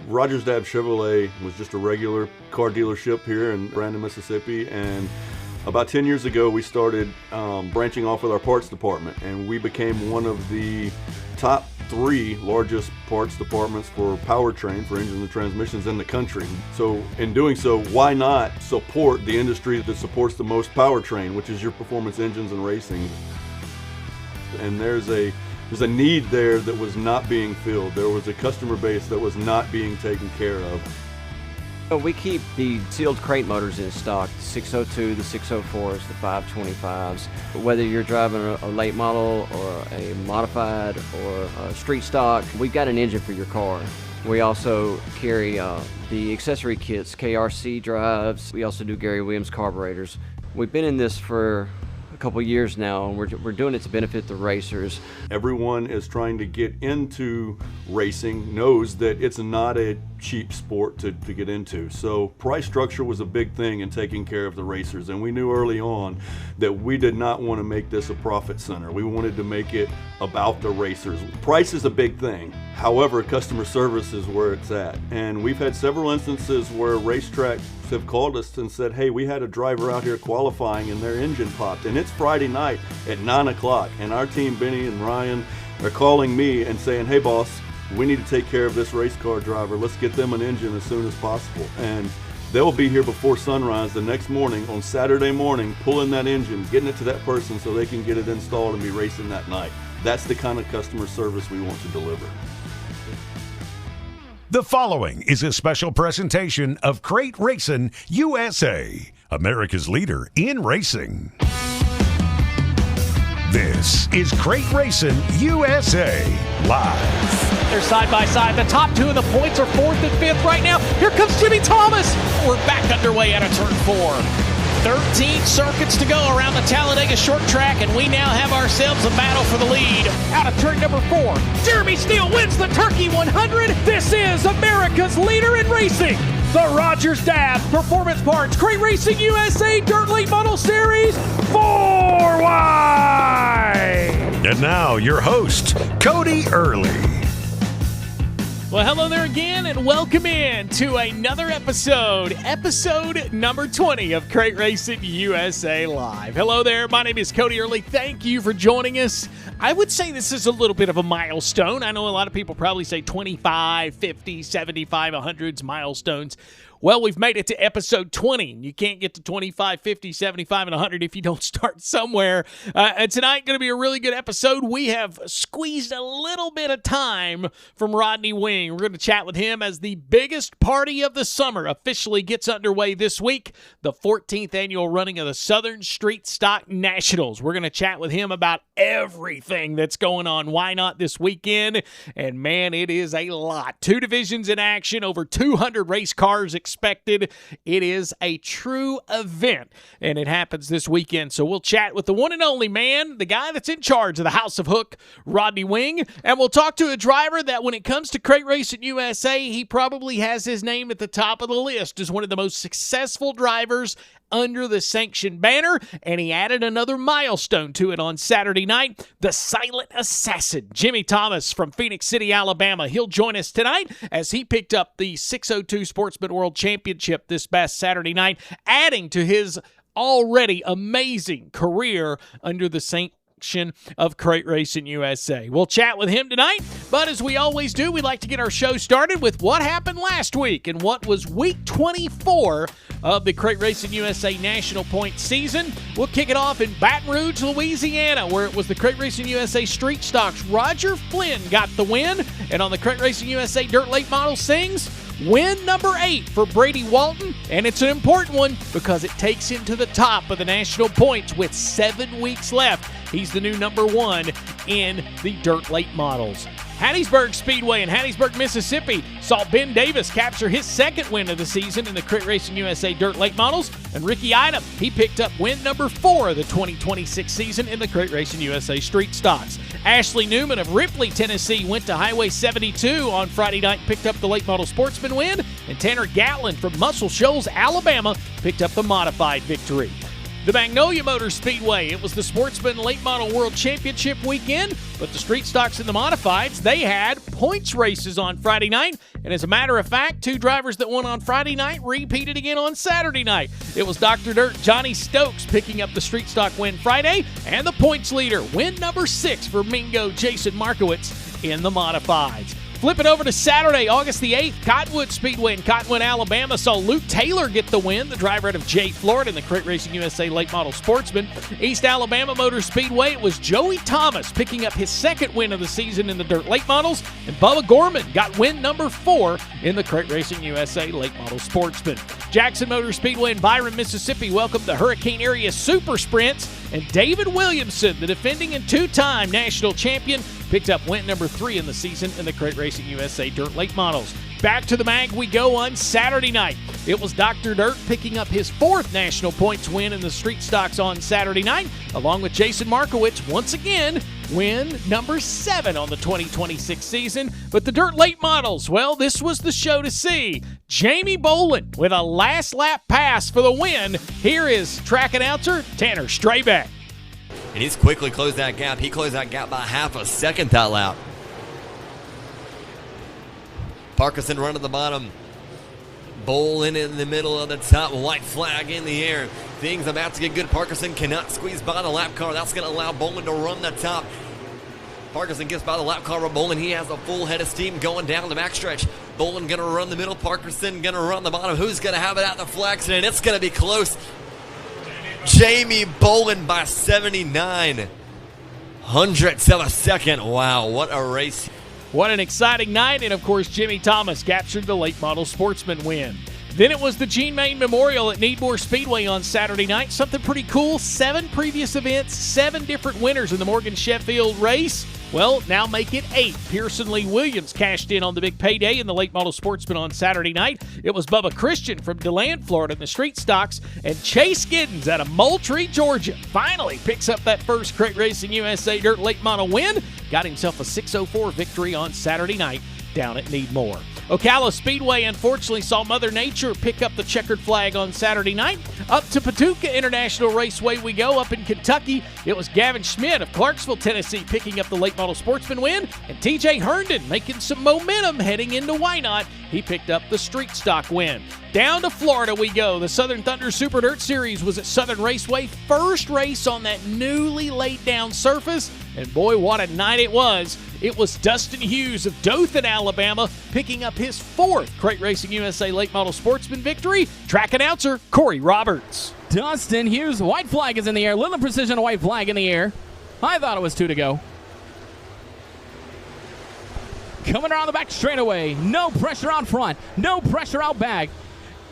Rogers Dab Chevrolet was just a regular car dealership here in Brandon, Mississippi, and about 10 years ago we started branching off with our parts department, and we became one of the top 3 largest parts departments for powertrain, for engines and transmissions in the country. So in doing so, why not support the industry that supports the most powertrain, which is your performance engines and racing? And there's a need there that was not being filled. There was a customer base that was not being taken care of. We keep the sealed crate motors in stock, the 602, the 604s, the 525s. Whether you're driving a late model or a modified or a street stock, we've got an engine for your car. We also carry the accessory kits, KRC drives. We also do Gary Williams carburetors. We've been in this for a couple years now, and we're doing it to benefit the racers. Everyone is trying to get into racing, knows that it's not a cheap sport to get into. So price structure was a big thing in taking care of the racers, and we knew early on that we did not want to make this a profit center. We wanted to make it about the racers. Price is a big thing. However, customer service is where it's at. And we've had several instances where racetracks have called us and said, hey, we had a driver out here qualifying and their engine popped, and it's Friday night at 9 o'clock, and our team, Benny and Ryan, are calling me and saying, hey boss, we need to take care of this race car driver. Let's get them an engine as soon as possible. And they'll be here before sunrise the next morning on Saturday morning, pulling that engine, getting it to that person so they can get it installed and be racing that night. That's the kind of customer service we want to deliver. The following is a special presentation of Crate Racin USA, America's leader in racing. This is Crate Racin USA Live. They're side by side. The top 2 of the points are 4th and 5th right now. Here comes Jimmy Thomas. We're back underway out of turn 4. 13 circuits to go around the Talladega short track, and we now have ourselves a battle for the lead. Out of turn number 4, Jeremy Steele wins the Turkey 100. This is America's leader in racing, the Rogers Dab Performance Parts Crate Racing USA Dirt Late Model Series 4Y. And now your host, Cody Earley. Well, hello there again, and welcome in to another episode number 20 of Crate Racin USA Live. Hello there, my name is Cody Earley. Thank you for joining us. I would say this is a little bit of a milestone. I know a lot of people probably say 25, 50, 75, 100s milestones. Well, we've made it to episode 20. You can't get to 25, 50, 75, and 100 if you don't start somewhere. And tonight going to be a really good episode. We have squeezed a little bit of time from Rodney Wing. We're going to chat with him as the biggest party of the summer officially gets underway this week, the 14th annual running of the Southern Street Stock Nationals. We're going to chat with him about everything that's going on Whynot this weekend. And man, it is a lot. 2 divisions in action, over 200 race cars expected. It is a true event, and it happens this weekend. So we'll chat with the one and only man, the guy that's in charge of the House of Hook, Rodney Wing, and we'll talk to a driver that when it comes to Crate Racin USA, he probably has his name at the top of the list as one of the most successful drivers under the sanctioned banner, and he added another milestone to it on Saturday night, the silent assassin, Jimmy Thomas from Phenix City, Alabama. He'll join us tonight as he picked up the 602 Sportsman World Championship this past Saturday night, adding to his already amazing career under the sanction of Crate Racin USA. We'll chat with him tonight, but as we always do, we like to get our show started with what happened last week and what was week 24 of the Crate Racin USA National Point season. We'll kick it off in Baton Rouge, Louisiana, where it was the Crate Racin USA Street Stocks. Roger Flynn got the win, and on the Crate Racin USA Dirt Late Model Sings, win number 8 for Brady Walton, and it's an important one because it takes him to the top of the national points with 7 weeks left. He's the new number 1 in the Dirt Late Models. Hattiesburg Speedway in Hattiesburg, Mississippi saw Ben Davis capture his 2nd win of the season in the Crate Racin USA Dirt Late Models, and Ricky Item, he picked up win number 4 of the 2026 season in the Crate Racin USA Street Stocks. Ashley Newman of Ripley, Tennessee went to Highway 72 on Friday night, picked up the Late Model Sportsman win, and Tanner Gatlin from Muscle Shoals, Alabama picked up the modified victory. The Magnolia Motor Speedway. It was the Sportsman Late Model World Championship weekend, but the street stocks and the modifieds, they had points races on Friday night. And as a matter of fact, two drivers that won on Friday night repeated again on Saturday night. It was Dr. Dirt Johnny Stokes picking up the street stock win Friday, and the points leader, win number 6 for Mingo Jason Markowitz in the modifieds. Flip it over to Saturday, August the 8th, Cottonwood Speedway in Cottonwood, Alabama saw Luke Taylor get the win, the driver out of Jay, Florida, in the Crate Racing USA Late Model Sportsman. East Alabama Motor Speedway, it was Joey Thomas picking up his second win of the season in the Dirt Late Models, and Bubba Gorman got win number 4 in the Crate Racing USA Late Model Sportsman. Jackson Motor Speedway in Byron, Mississippi welcomed the Hurricane Area Super Sprints, and David Williamson, the defending and two-time national champion, picked up win number 3 in the season in the Crate Racing USA Dirt Late Models. Back to the mag we go on Saturday night. It was Dr. Dirt picking up his 4th national points win in the street stocks on Saturday night, along with Jason Markowitz, once again, win number 7 on the 2026 season. But the Dirt Late Models, well, this was the show to see. Jamie Bolin with a last lap pass for the win. Here is track announcer Tanner Strayback. And he's quickly closed that gap. He closed that gap by half a second that lap. Parkinson running the bottom. Bolin in the middle of the top. White flag in the air. Things about to get good. Parkinson cannot squeeze by the lap car. That's going to allow Bolin to run the top. Parkinson gets by the lap car, but Bolin, he has a full head of steam going down the backstretch. Bolin going to run the middle. Parkinson going to run the bottom. Who's going to have it at the flags? And it's going to be close. Jamie Bolin by 79 hundredths of a second. Wow, what a race. What an exciting night, and of course Jimmy Thomas captured the Late Model Sportsman win. Then it was the Gene Main Memorial at Needmore Speedway on Saturday night. Something pretty cool, 7 previous events, 7 different winners in the Morgan Sheffield race. Well, now make it 8. Pearson Lee Williams cashed in on the big payday in the Late Model Sportsman on Saturday night. It was Bubba Christian from DeLand, Florida in the street stocks, and Chase Giddens out of Moultrie, Georgia finally picks up that first Crate Racing USA Dirt Late Model win. Got himself a 6:04 victory on Saturday night down at Needmore. Ocala Speedway unfortunately saw Mother Nature pick up the checkered flag on Saturday night. Up to Paducah International Raceway we go up in Kentucky. It was Gavin Schmidt of Clarksville, Tennessee picking up the Late Model Sportsman win, and TJ Herndon making some momentum heading into Whynot. He picked up the street stock win. Down to Florida we go. The Southern Thunder Super Dirt Series was at Southern Raceway. First race on that newly laid down surface, and boy, what a night it was. It was Dustin Hughes of Dothan, Alabama, picking up his 4th Crate Racing USA Late Model Sportsman victory. Track announcer Corey Roberts. Dustin Hughes, white flag is in the air. Little precision, white flag in the air. I thought it was 2 to go. Coming around the back straightaway. No pressure out front. No pressure out back.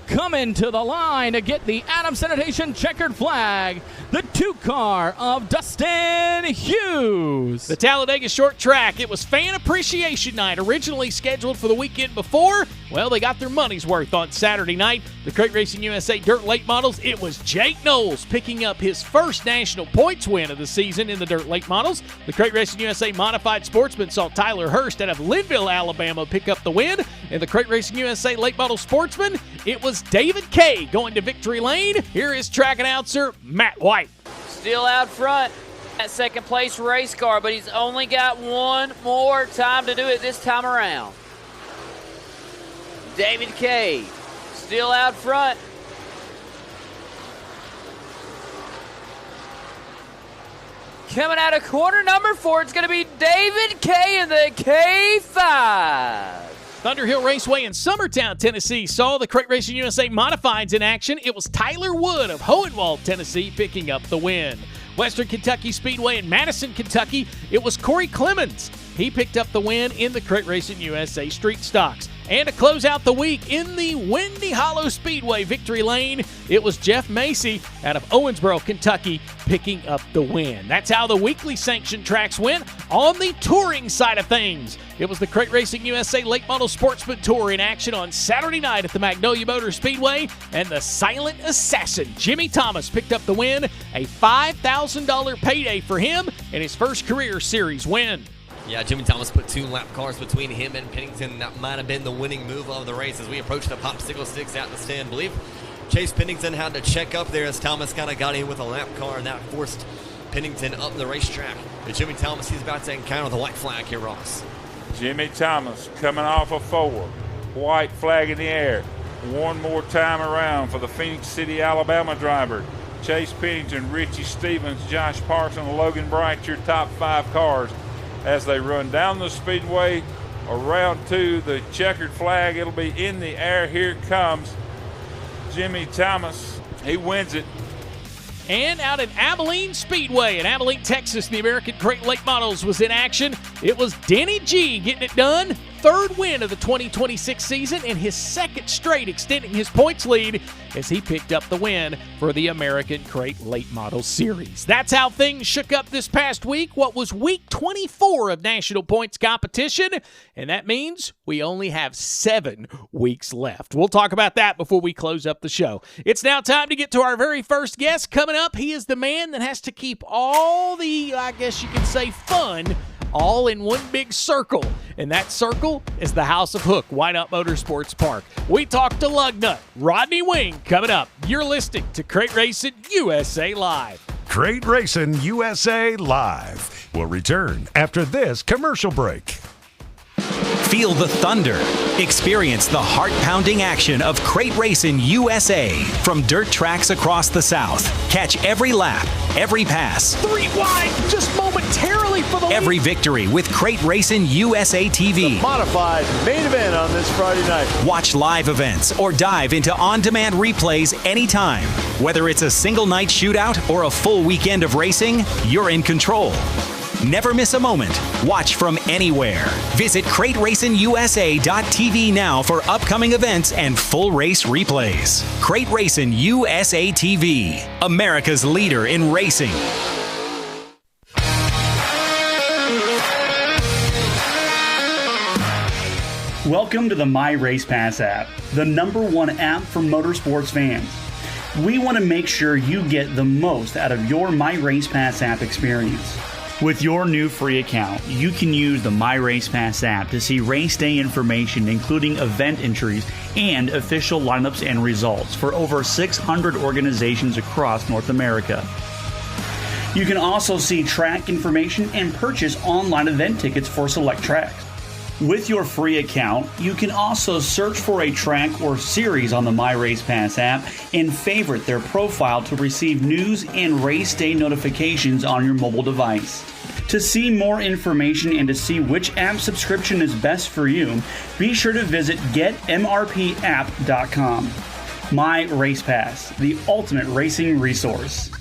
Coming to the line to get the Adams Sanitation checkered flag. The 2-car of Dustin Hughes. The Talladega Short Track. It was Fan Appreciation Night, originally scheduled for the weekend before. Well, they got their money's worth on Saturday night. The Crate Racing USA Dirt Late Models. It was Jake Knowles picking up his first national points win of the season in the Dirt Late Models. The Crate Racing USA Modified Sportsman saw Tyler Hurst out of Linville, Alabama pick up the win. In the Crate Racing USA Late Model Sportsman, it was David Kay going to victory lane. Here is track announcer Matt White. Still out front, that second place race car, but he's only got one more time to do it this time around. David Kay still out front. Coming out of corner number 4, it's going to be David Kay in the K5. Thunderhill Raceway in Summertown, Tennessee saw the Crate Racing USA Modifieds in action. It was Tyler Wood of Hohenwald, Tennessee picking up the win. Western Kentucky Speedway in Madison, Kentucky, it was Corey Clemens. He picked up the win in the Crate Racing USA Street Stocks. And to close out the week in the Windy Hollow Speedway victory lane, it was Jeff Macy out of Owensboro, Kentucky, picking up the win. That's how the weekly sanctioned tracks went. On the touring side of things, it was the Crate Racing USA Late Model Sportsman Tour in action on Saturday night at the Magnolia Motor Speedway, and the Silent Assassin, Jimmy Thomas, picked up the win, a $5,000 payday for him and his first career series win. Yeah, Jimmy Thomas put 2 lap cars between him and Pennington. That might have been the winning move of the race as we approach the popsicle sticks out in the stand. I believe Chase Pennington had to check up there as Thomas kind of got in with a lap car, and that forced Pennington up the racetrack. But Jimmy Thomas, he's about to encounter the white flag here, Ross. Jimmy Thomas coming off a 4. White flag in the air. One more time around for the Phenix City, Alabama driver. Chase Pennington, Richie Stevens, Josh Parson, Logan Bright, your top 5 cars as they run down the speedway around to the checkered flag. It'll be in the air. Here it comes. Jimmy Thomas, he wins it. And out at Abilene Speedway in Abilene, Texas, the American Crate Late Models was in action. It was Denny G getting it done. 3rd win of the 2026 season and his 2nd straight, extending his points lead as he picked up the win for the American Crate Late Model Series. That's how things shook up this past week, what was week 24 of national points competition, and that means we only have 7 weeks left. We'll talk about that before we close up the show. It's now time to get to our very first guest. Coming up, he is the man that has to keep all the, I guess you could say, fun all in one big circle, and that circle is the House of Hook, Whynot Motorsports Park. We talk to Lugnut, Rodney Wing, coming up. You're listening to Crate Racin USA Live. Crate Racin USA Live will return after this commercial break. Feel the thunder. Experience the heart-pounding action of Crate Racin USA from dirt tracks across the South. Catch every lap, every pass, 3 wide, just momentarily for the every victory with Crate Racin USA TV. The modified main event on this Friday night. Watch live events or dive into on-demand replays anytime. Whether it's a single night shootout or a full weekend of racing, you're in control. Never miss a moment. Watch from anywhere. Visit CrateRacinUSA.tv now for upcoming events and full race replays. Crate Racin USA TV, America's leader in racing. Welcome to the My Race Pass app, the #1 app for motorsports fans. We want to make sure you get the most out of your My Race Pass app experience. With your new free account, you can use the My Race Pass app to see race day information, including event entries and official lineups and results for over 600 organizations across North America. You can also see track information and purchase online event tickets for select tracks. With your free account, you can also search for a track or series on the My Race Pass app and favorite their profile to receive news and race day notifications on your mobile device. To see more information and to see which app subscription is best for you, be sure to visit getmrpapp.com. My Race Pass, the ultimate racing resource.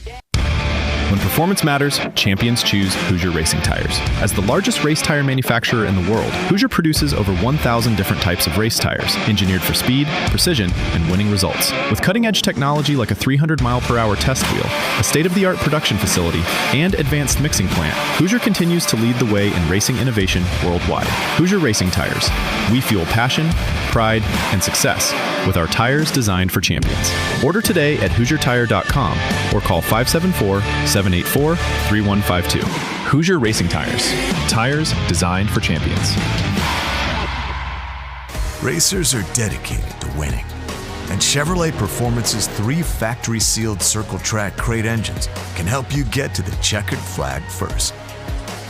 When performance matters, champions choose Hoosier Racing Tires. As the largest race tire manufacturer in the world, Hoosier produces over 1,000 different types of race tires, engineered for speed, precision, and winning results. With cutting-edge technology like a 300-mile-per-hour test wheel, a state-of-the-art production facility, and advanced mixing plant, Hoosier continues to lead the way in racing innovation worldwide. Hoosier Racing Tires. We fuel passion, pride, and success with our tires designed for champions. Order today at HoosierTire.com or call 574-784-3152. Hoosier Racing Tires. Tires designed for champions. Racers are dedicated to winning. And Chevrolet Performance's 3 factory-sealed Circle Track crate engines can help you get to the checkered flag first.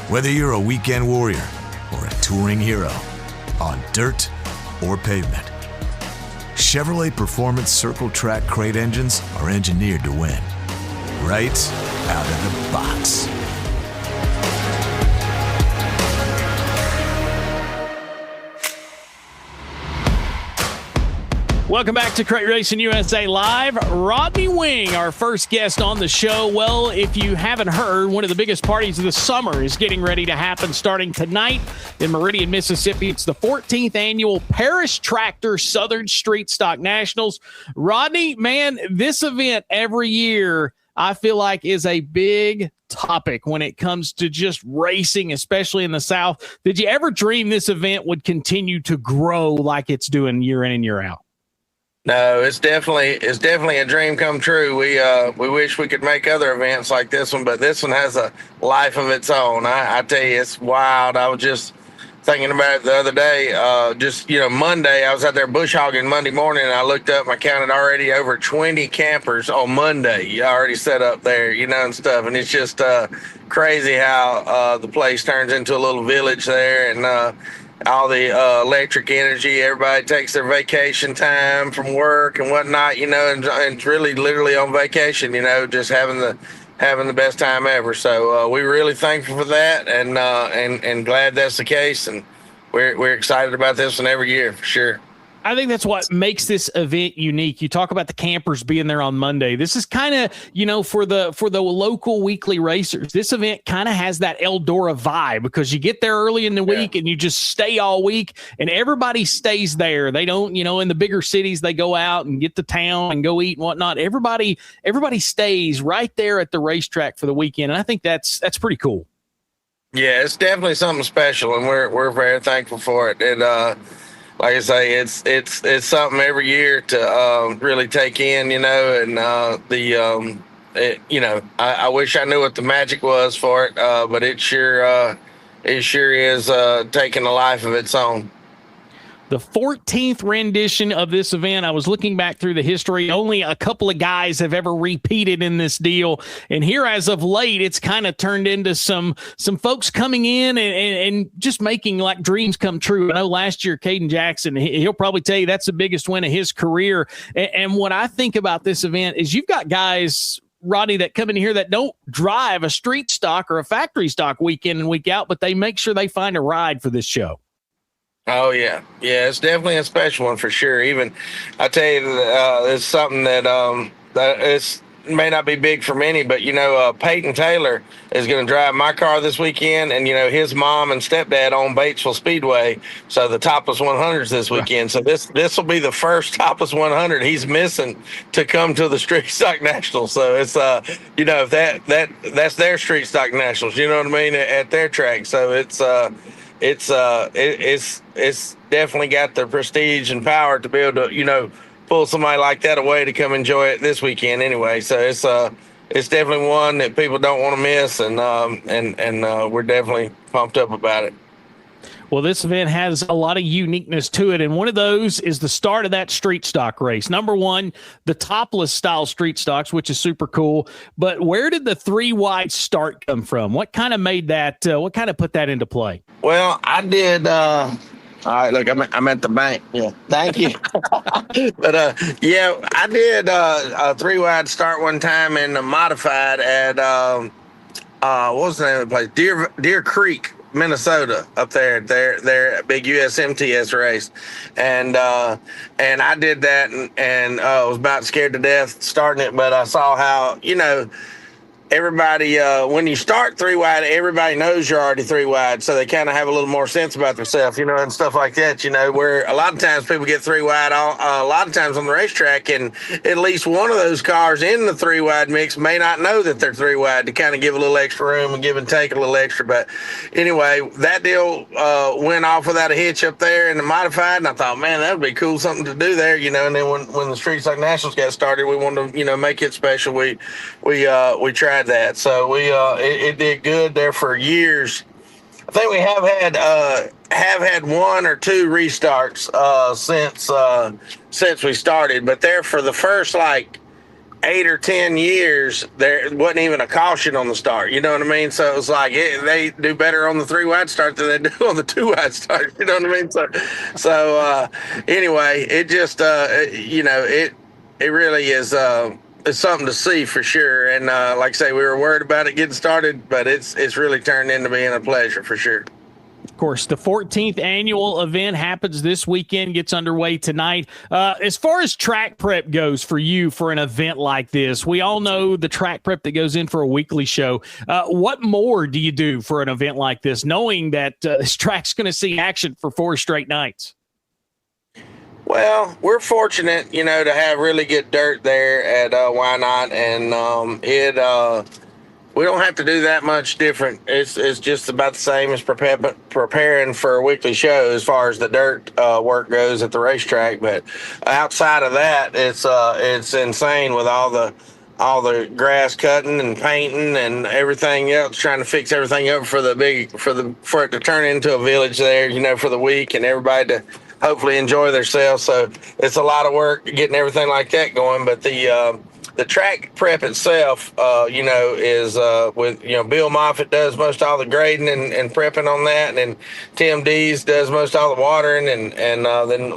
Whether you're a weekend warrior or a touring hero, on dirt or pavement, Chevrolet Performance Circle Track crate engines are engineered to win. Right out of the box. Welcome back to Crate Racin USA Live. Rodney Wing, our first guest on the show. Well, if you haven't heard, one of the biggest parties of the summer is getting ready to happen starting tonight in Meridian, Mississippi. It's the 14th annual Parish Tractor Southern Street Stock Nationals. Rodney, man, this event every year I feel like is a big topic when it comes to just racing, especially in the South. Did you ever dream this event would continue to grow like it's doing year in and year out? No, it's definitely a dream come true. We wish we could make other events like this one, but this one has a life of its own. I tell you, it's wild. I was just thinking about it the other day. Monday, I was out there bush hogging Monday morning, and I looked up and I counted already over 20 campers on Monday already set up there, and stuff. And it's just crazy how the place turns into a little village there, and all the electric energy. Everybody takes their vacation time from work and whatnot, and really literally on vacation, just having the best time ever. So we're really thankful for that, and glad that's the case. And we're excited about this one every year for sure. I think that's what makes this event unique. You talk about the campers being there on Monday. This is kind of, for the local weekly racers, this event kind of has that Eldora vibe, because you get there early in the week and you just stay all week, and everybody stays there. They don't, in the bigger cities, they go out and get to town and go eat and whatnot. Everybody stays right there at the racetrack for the weekend. And I think that's pretty cool. Yeah, it's definitely something special, and we're very thankful for it. And, like I say, it's something every year to really take in, and I wish I knew what the magic was for it, but it sure is taking a life of its own. The 14th rendition of this event. I was looking back through the history. Only a couple of guys have ever repeated in this deal. And here, as of late, it's kind of turned into some folks coming in and just making like dreams come true. I know last year, Caden Jackson, he'll probably tell you that's the biggest win of his career. And what I think about this event is you've got guys, Rodney, that come in here that don't drive a street stock or a factory stock week in and week out, but they make sure they find a ride for this show. Oh, yeah. Yeah, it's definitely a special one for sure. Even, I tell you, it's something that may not be big for many, but, Peyton Taylor is going to drive my car this weekend, and, his mom and stepdad own Batesville Speedway, so the Topless 100s this weekend. So this will be the first Topless 100 he's missing to come to the Street Stock Nationals. So it's, if that's their Street Stock Nationals, you know what I mean, at their track. So it's definitely got the prestige and power to be able to, pull somebody like that away to come enjoy it this weekend anyway. So it's definitely one that people don't want to miss, and we're definitely pumped up about it. Well, this event has a lot of uniqueness to it, and one of those is the start of that street stock race. Number one, the topless style street stocks, which is super cool. But where did the 3-wide start come from? What kind of made that? What kind of put that into play? Well, I did. All right, look, I'm at the bank. Yeah, thank you. But I did a 3-wide start one time in the modified at what was the name of the place? Deer Creek, Minnesota, up there, their big USMTS race, and I did that, and was about scared to death starting it, but I saw how everybody, when you start 3-wide, everybody knows you're already 3-wide, so they kind of have a little more sense about themselves, and stuff like that, where a lot of times people get 3-wide, a lot of times on the racetrack, and at least one of those cars in the 3-wide mix may not know that they're 3-wide to kind of give a little extra room and give and take a little extra. But anyway, that deal went off without a hitch up there in the modified, and I thought, man, that would be cool, something to do there, and then when the Street Stock Nationals got started, we wanted to, make it special. We tried that, so it did good there for years. I think we have had 1 or 2 restarts since we started, but there for the first 8 or 10 years there wasn't even a caution on the start, you know what I mean? So it was like they do better on the 3-wide start than they do on the 2-wide start, you know what I mean? So anyway, it just it really is it's something to see for sure. And like I say, we were worried about it getting started, but it's really turned into being a pleasure for sure. Of course, the 14th annual event happens this weekend, gets underway tonight. As far as track prep goes for you for an event like this, we all know the track prep that goes in for a weekly show. What more do you do for an event like this, knowing that this track's going to see action for 4 straight nights? Well, we're fortunate, to have really good dirt there at Whynot, and we don't have to do that much different. It's just about the same as preparing for a weekly show as far as the dirt work goes at the racetrack. But outside of that, it's insane with all the all the grass cutting and painting and everything else, trying to fix everything up for it to turn into a village there, for the week and everybody to hopefully enjoy themselves. So it's a lot of work getting everything like that going. But the track prep itself, is with Bill Moffitt does most all the grading and prepping on that, and then Tim Dees does most all the watering, and then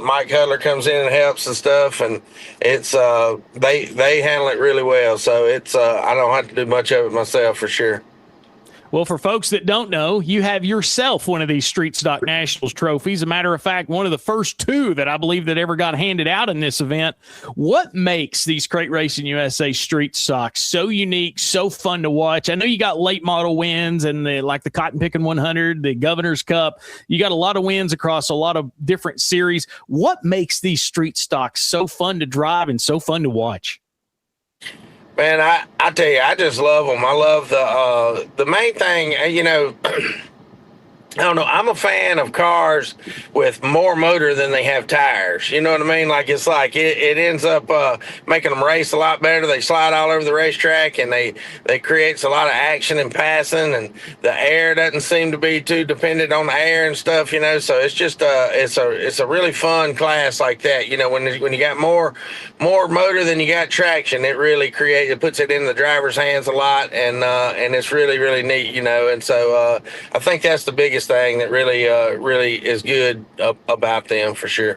Mike Hudler comes in and helps and stuff, and it's they handle it really well. So it's I don't have to do much of it myself for sure. Well, for folks that don't know, you have yourself one of these Street Stock Nationals trophies. A matter of fact, one of the first two that I believe that ever got handed out in this event. What makes these Crate Racing USA Street Stocks so unique, so fun to watch? I know you got late model wins and the Cotton Picking 100, the Governor's Cup. You got a lot of wins across a lot of different series. What makes these Street Stocks so fun to drive and so fun to watch? Man, I tell you, I just love them. I love the main thing, I don't know. I'm a fan of cars with more motor than they have tires. You know what I mean? It ends up making them race a lot better. They slide all over the racetrack, and they creates a lot of action and passing, and the air doesn't seem to be too dependent on the air and stuff. So it's just it's a really fun class like that. When you got more motor than you got traction, it puts it in the driver's hands a lot, and it's really, really neat. And so I think that's the biggest thing that really is good about them for sure.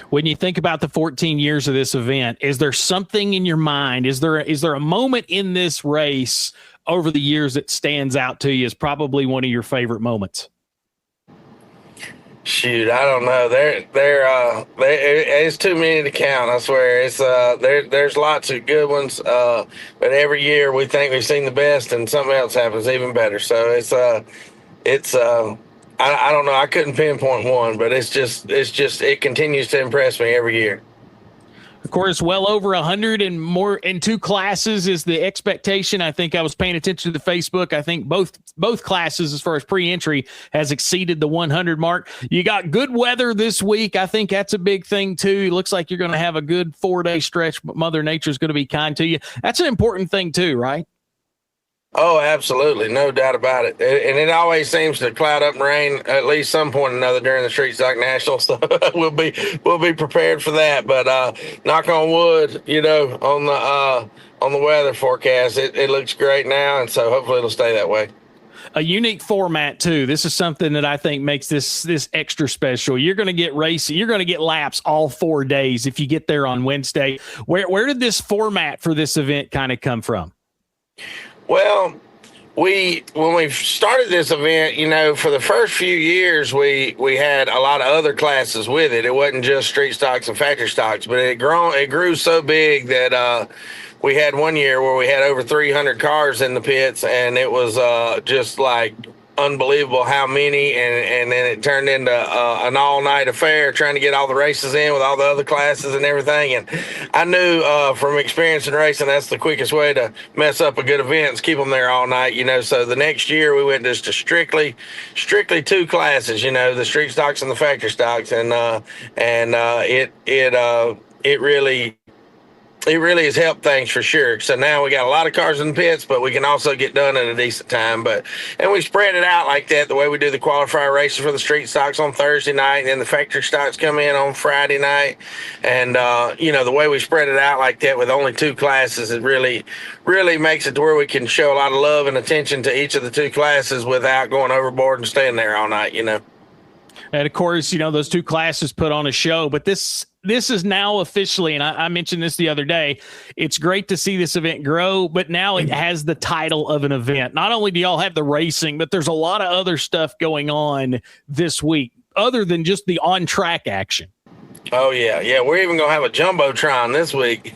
When you think about the 14 years of this event, is there something in your mind? Is there a moment in this race over the years that stands out to you as probably one of your favorite moments? Shoot, I don't know. It's too many to count. I swear. It's there's lots of good ones, but every year we think we've seen the best, and something else happens even better. So I don't know. I couldn't pinpoint one, but it continues to impress me every year. Of course, well over 100 and more in two classes is the expectation. I think I was paying attention to the Facebook. I think both classes, as far as pre-entry, has exceeded the 100 mark. You got good weather this week. I think that's a big thing too. It looks like you're going to have a good 4-day stretch, but Mother Nature is going to be kind to you. That's an important thing too, right? Oh, absolutely. No doubt about it. And it always seems to cloud up and rain at least some point or another during the Street Stock Nationals. So we'll be prepared for that. But knock on wood, on the weather forecast, it looks great now. And so hopefully it'll stay that way. A unique format too. This is something that I think makes this extra special. You're going to get racing. You're going to get laps all 4 days if you get there on Wednesday. Where did this format for this event kind of come from? Well, when we started this event, for the first few years, we had a lot of other classes with it. It wasn't just street stocks and factory stocks, but it grew so big that we had one year where we had over 300 cars in the pits, and it was just like unbelievable how many, and then it turned into an all-night affair trying to get all the races in with all the other classes and everything. And I knew from experience in racing, that's the quickest way to mess up a good event is keep them there all night. So the next year we went just to strictly two classes, the street stocks and the factory stocks, and it really has helped things for sure. So now we got a lot of cars in the pits, but we can also get done at a decent time. And we spread it out like that, the way we do the qualifier races for the street stocks on Thursday night, and then the factory stocks come in on Friday night. And, the way we spread it out like that with only two classes, it really makes it to where we can show a lot of love and attention to each of the two classes without going overboard and staying there all night, And of course, those two classes put on a show, but this is now officially, and I mentioned this the other day, it's great to see this event grow, but now it has the title of an event. Not only do y'all have the racing, but there's a lot of other stuff going on this week other than just the on-track action. Oh, yeah. Yeah, we're even going to have a Jumbotron this week.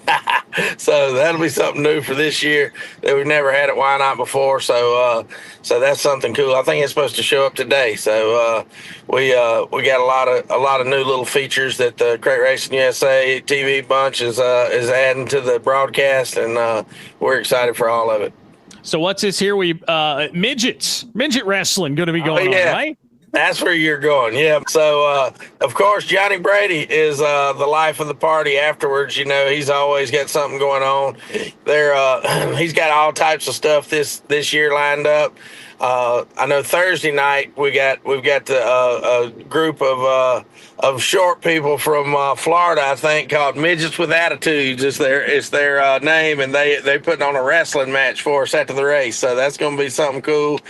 So that'll be something new for this year that we've never had at Whynot before. So that's something cool. I think it's supposed to show up today. So we got a lot of new little features that the Crate Racing USA TV bunch is adding to the broadcast, and we're excited for all of it. So what's this here? Midget wrestling going to be going on, right? That's where you're going, yeah. So, of course, Johnny Brady is the life of the party afterwards. You know, he's always got something going on. He's got all types of stuff this year lined up. I know Thursday night we've got a group of short people from Florida, I think, called Midgets with Attitudes. It's their name, and they putting on a wrestling match for us after the race. So that's going to be something cool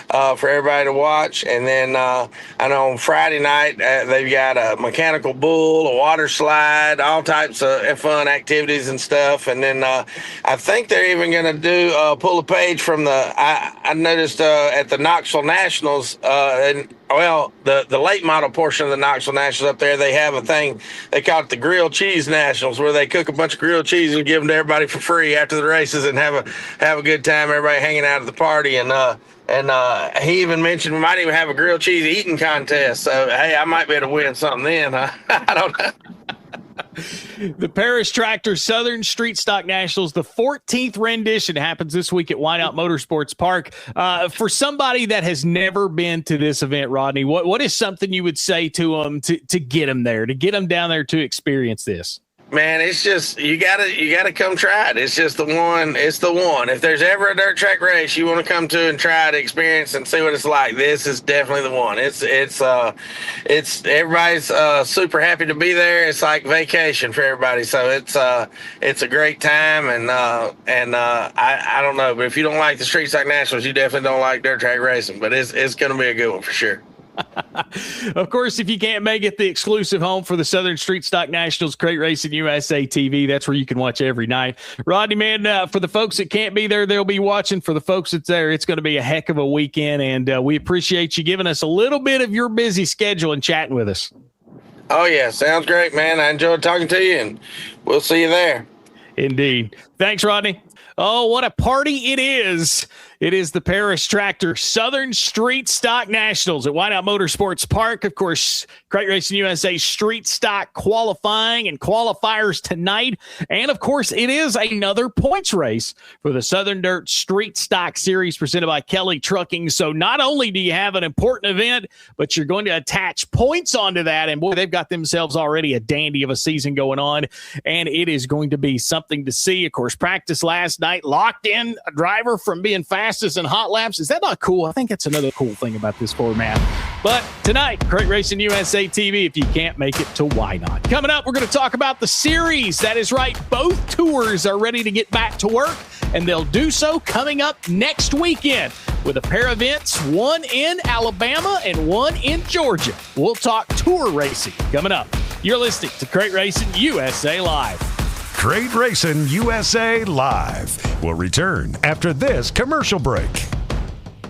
for everybody to watch. And then I know on Friday night they've got a mechanical bull, a water slide, all types of fun activities and stuff. And then I think they're even going to do pull a page from I noticed at the Knoxville Nationals, the late model portion of the Knoxville Nationals up there, they have a thing, they call it the Grilled Cheese Nationals, where they cook a bunch of grilled cheese and give them to everybody for free after the races and have a good time, everybody hanging out at the party. And he even mentioned we might even have a grilled cheese eating contest. So, hey, I might be able to win something then. I don't know. The Paris Tractor Southern Street Stock Nationals, the 14th rendition, happens this week at Whynot Motorsports Park. For somebody that has never been to this event, Rodney, what is something you would say to them to get them there, to get them down there to experience this? Man, it's just you gotta come try it. It's just the one. It's the one. If there's ever a dirt track race you want to come to and try to experience and see what it's like, this is definitely the one. It's everybody's super happy to be there. It's like vacation for everybody. So it's a great time, and I don't know, but if you don't like the Street Stock Nationals, you definitely don't like dirt track racing. But it's gonna be a good one for sure. Of course, if you can't make it, the exclusive home for the Southern Street Stock Nationals, Crate Racin USA TV. That's where you can watch every night. Rodney, man, for the folks that can't be there, they'll be watching. For the folks that's there, it's going to be a heck of a weekend, and we appreciate you giving us a little bit of your busy schedule and chatting with us. Oh, yeah. Sounds great, man. I enjoyed talking to you, and we'll see you there. Indeed. Thanks, Rodney. Oh, what a party it is. It is the Paris Tractor Southern Street Stock Nationals at Whynot Motorsports Park. Of course, Crate Racin USA Street Stock qualifying and qualifiers tonight. And, of course, it is another points race for the Southern Dirt Street Stock Series presented by Kelly Trucking. So not only do you have an important event, but you're going to attach points onto that. And, boy, they've got themselves already a dandy of a season going on. And it is going to be something to see. Of course, practice last night locked in a driver from being fastest in hot laps. Is that not cool? I think that's another cool thing about this format. But tonight, Crate Racin USA TV, if you can't make it to Whynot. Coming up, we're going to talk about the series. That is right. Both tours are ready to get back to work, and they'll do so coming up next weekend with a pair of events, one in Alabama and one in Georgia. We'll talk tour racing coming up. You're listening to Crate Racin USA Live. Crate Racin USA Live will return after this commercial break.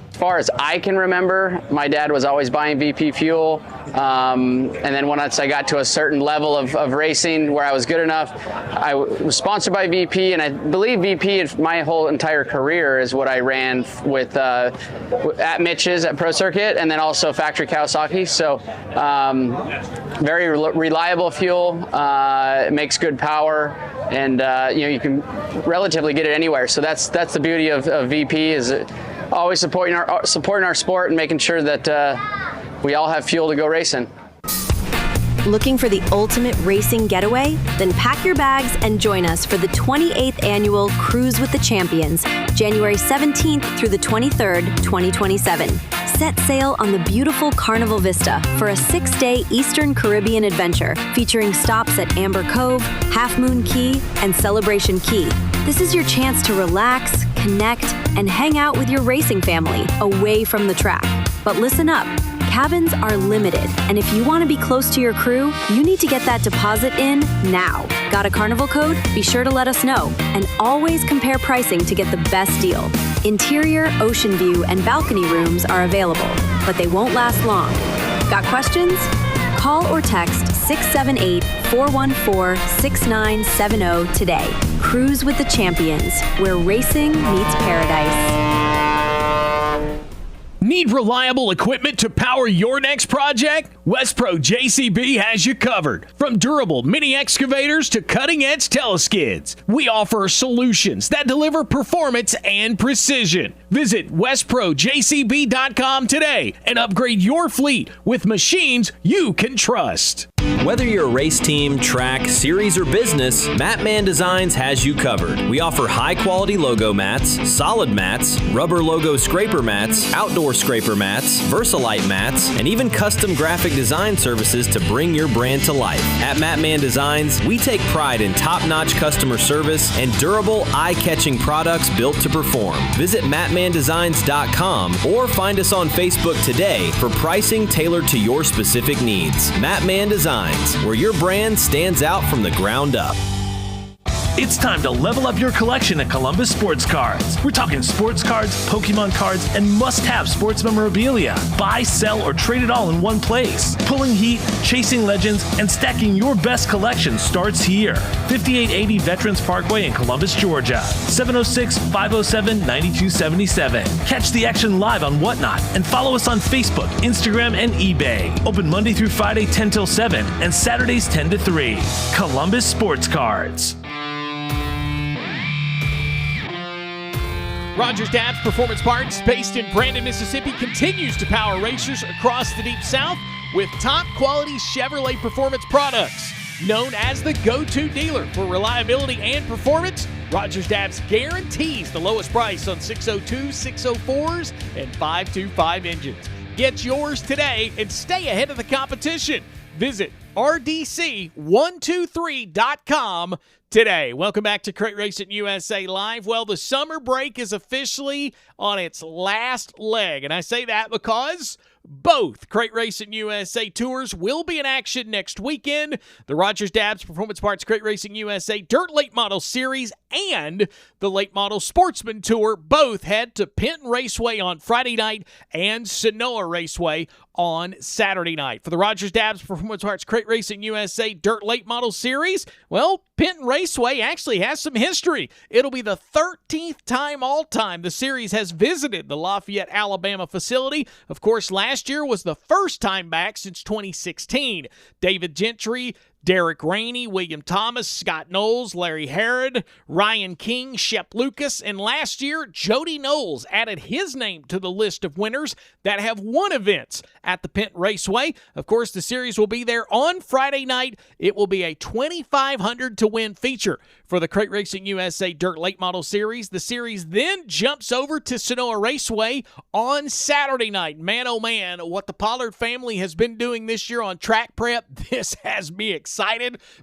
As far as I can remember, my dad was always buying VP fuel. And then once I got to a certain level of racing where I was good enough, I was sponsored by VP, and I believe VP my whole entire career is what I ran with at Mitch's at Pro Circuit, and then also Factory Kawasaki. So very reliable fuel, it makes good power, and you can relatively get it anywhere. So that's the beauty of VP, is always supporting our sport and making sure that we all have fuel to go racing. Looking for the ultimate racing getaway? Then pack your bags and join us for the 28th annual Cruise with the Champions, January 17th through the 23rd, 2027. Set sail on the beautiful Carnival Vista for a 6-day Eastern Caribbean adventure featuring stops at Amber Cove, Half Moon Key, and Celebration Key. This is your chance to relax, connect, and hang out with your racing family away from the track. But listen up. Cabins are limited, and if you want to be close to your crew, you need to get that deposit in now. Got a Carnival code? Be sure to let us know, and always compare pricing to get the best deal. Interior, ocean view, and balcony rooms are available, but they won't last long. Got questions? Call or text 678-414-6970 today. Cruise with the Champions, where racing meets paradise. Need reliable equipment to power your next project? Westpro JCB has you covered. From durable mini excavators to cutting-edge teleskids, we offer solutions that deliver performance and precision. Visit WestProJCB.com today and upgrade your fleet with machines you can trust. Whether you're a race team, track, series, or business, Matman Designs has you covered. We offer high-quality logo mats, solid mats, rubber logo scraper mats, outdoor scraper mats, Versalite mats, and even custom graphic design services to bring your brand to life. At Matman Designs, we take pride in top-notch customer service and durable, eye-catching products built to perform. Visit matmandesigns.com or find us on Facebook today for pricing tailored to your specific needs. Matman Designs, where your brand stands out from the ground up. It's time to level up your collection at Columbus Sports Cards. We're talking sports cards, Pokemon cards, and must-have sports memorabilia. Buy, sell, or trade it all in one place. Pulling heat, chasing legends, and stacking your best collection starts here. 5880 Veterans Parkway in Columbus, Georgia. 706-507-9277. Catch the action live on Whatnot and follow us on Facebook, Instagram, and eBay. Open Monday through Friday 10 till 7 and Saturdays 10 to 3. Columbus Sports Cards. Rogers Dabbs Performance Parts, based in Brandon, Mississippi, continues to power racers across the Deep South with top-quality Chevrolet performance products. Known as the go-to dealer for reliability and performance, Rogers Dabbs guarantees the lowest price on 602, 604s, and 525 engines. Get yours today and stay ahead of the competition. Visit rdc123.com today. Welcome back to Crate Racing USA Live. Well, the summer break is officially on its last leg, and I say that because both Crate Racing USA tours will be in action next weekend. The Rogers Dabbs Performance Parts Crate Racing USA Dirt Late Model Series and the Late Model Sportsman Tour both head to Penton Raceway on Friday night and Sonoa Raceway on Saturday night. For the Rogers Dabbs Performance Parts Crate Racing USA Dirt Late Model Series, well, Penton Raceway actually has some history. It'll be the 13th time all-time the series has visited the Lafayette, Alabama facility. Of course, last year was the first time back since 2016. David Gentry, Derek Rainey, William Thomas, Scott Knowles, Larry Harrod, Ryan King, Shep Lucas, and last year, Jody Knowles added his name to the list of winners that have won events at the Penton Raceway. Of course, the series will be there on Friday night. It will be a $2,500 to win feature for the Crate Racing USA Dirt Late Model Series. The series then jumps over to Sonoa Raceway on Saturday night. Man, oh man, what the Pollard family has been doing this year on track prep, this has me excited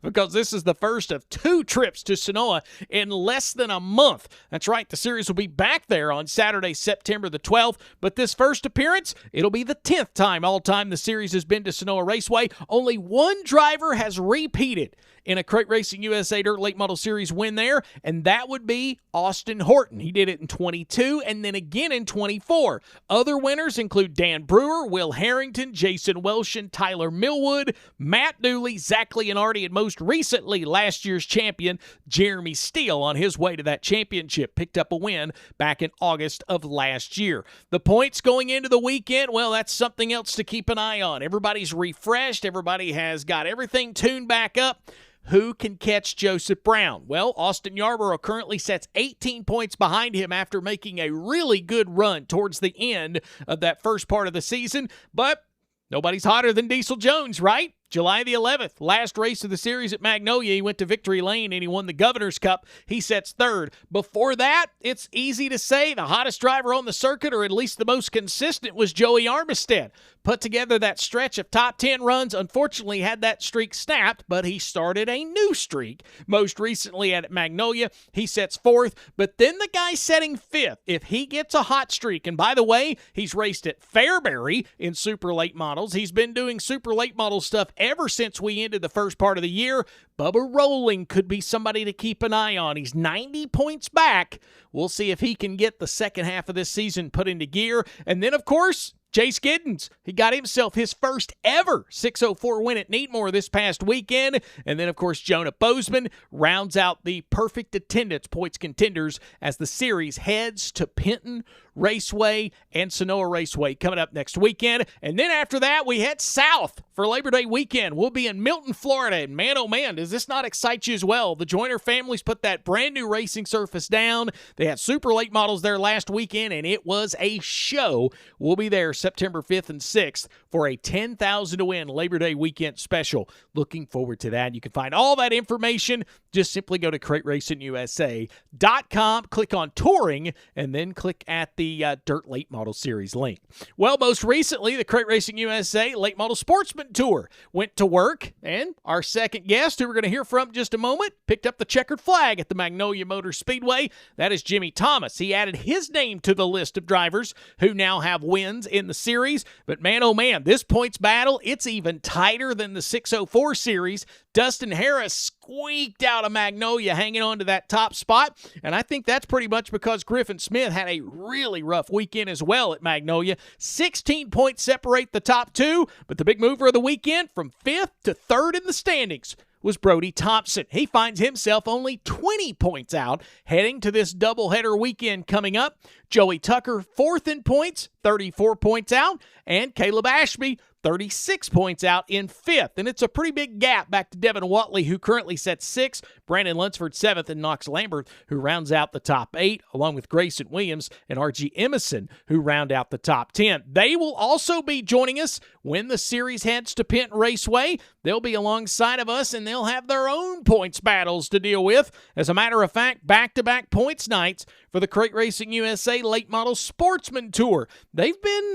because this is the first of 2 trips to Sonoa in less than a month. That's right, the series will be back there on Saturday, September the 12th, but this first appearance, it'll be the 10th time all-time the series has been to Sonoa Raceway. Only one driver has repeated in a Crate Racing USA Dirt Late Model Series win there, and that would be Austin Horton. He did it in 22 and then again in 24. Other winners include Dan Brewer, Will Harrington, Jason Welshin, Tyler Millwood, Matt Dooley, Zach Leonardi, and most recently last year's champion, Jeremy Steele, on his way to that championship. Picked up a win back in August of last year. The points going into the weekend, well, that's something else to keep an eye on. Everybody's refreshed. Everybody has got everything tuned back up. Who can catch Joseph Brown? Well, Austin Yarborough currently sets 18 points behind him after making a really good run towards the end of that first part of the season, but nobody's hotter than Diesel Jones, right? July the 11th, last race of the series at Magnolia, he went to victory lane and he won the Governor's Cup. He sets 3rd. Before that, it's easy to say the hottest driver on the circuit, or at least the most consistent, was Joey Armistead. Put together that stretch of top 10 runs, unfortunately had that streak snapped, but he started a new streak. Most recently at Magnolia, he sets 4th, but then the guy setting 5th, if he gets a hot streak, and by the way, he's raced at Fairbury in super late models. He's been doing super late model stuff ever since we ended the first part of the year. Bubba Rolling could be somebody to keep an eye on. He's 90 points back. We'll see if he can get the second half of this season put into gear. And then, of course, Chase Giddens, he got himself his first ever 604 win at Neatmore this past weekend. And then, of course, Jonah Bozeman rounds out the perfect attendance points contenders as the series heads to Penton Raceway and Sonoa Raceway coming up next weekend. And then after that, we head south for Labor Day weekend. We'll be in Milton, Florida. And man, oh man, does this not excite you as well? The Joyner families put that brand new racing surface down. They had super late models there last weekend, and it was a show. We'll be there September 5th and 6th for a 10,000 to win Labor Day weekend special. Looking forward to that. You can find all that information. Just simply go to CrateRacingUSA.com, click on Touring, and then click at the Dirt Late Model Series link. Well, most recently, the Crate Racing USA Late Model Sportsman Tour went to work, and our second guest, who we're going to hear from in just a moment, picked up the checkered flag at the Magnolia Motor Speedway. That is Jimmy Thomas. He added his name to the list of drivers who now have wins in the series. But man, oh man, this points battle, it's even tighter than the 604 series. Dustin Harris squeaked out of Magnolia hanging on to that top spot, and I think that's pretty much because Griffin Smith had a really rough weekend as well at Magnolia. 16 points separate the top two, but the big mover of the weekend from 5th to 3rd in the standings was Brody Thompson. He finds himself only 20 points out heading to this doubleheader weekend coming up. Joey Tucker, 4th in points, 34 points out, and Caleb Ashby, 36 points out in 5th. And it's a pretty big gap back to Devin Watley, who currently sets 6th, Brandon Lunsford 7th, and Knox Lambert, who rounds out the top 8, along with Grayson Williams and R.G. Emerson, who round out the top 10. They will also be joining us when the series heads to Penton Raceway. They'll be alongside of us, and they'll have their own points battles to deal with. As a matter of fact, back-to-back points nights for the Crate Racing USA Late Model Sportsman Tour. They've been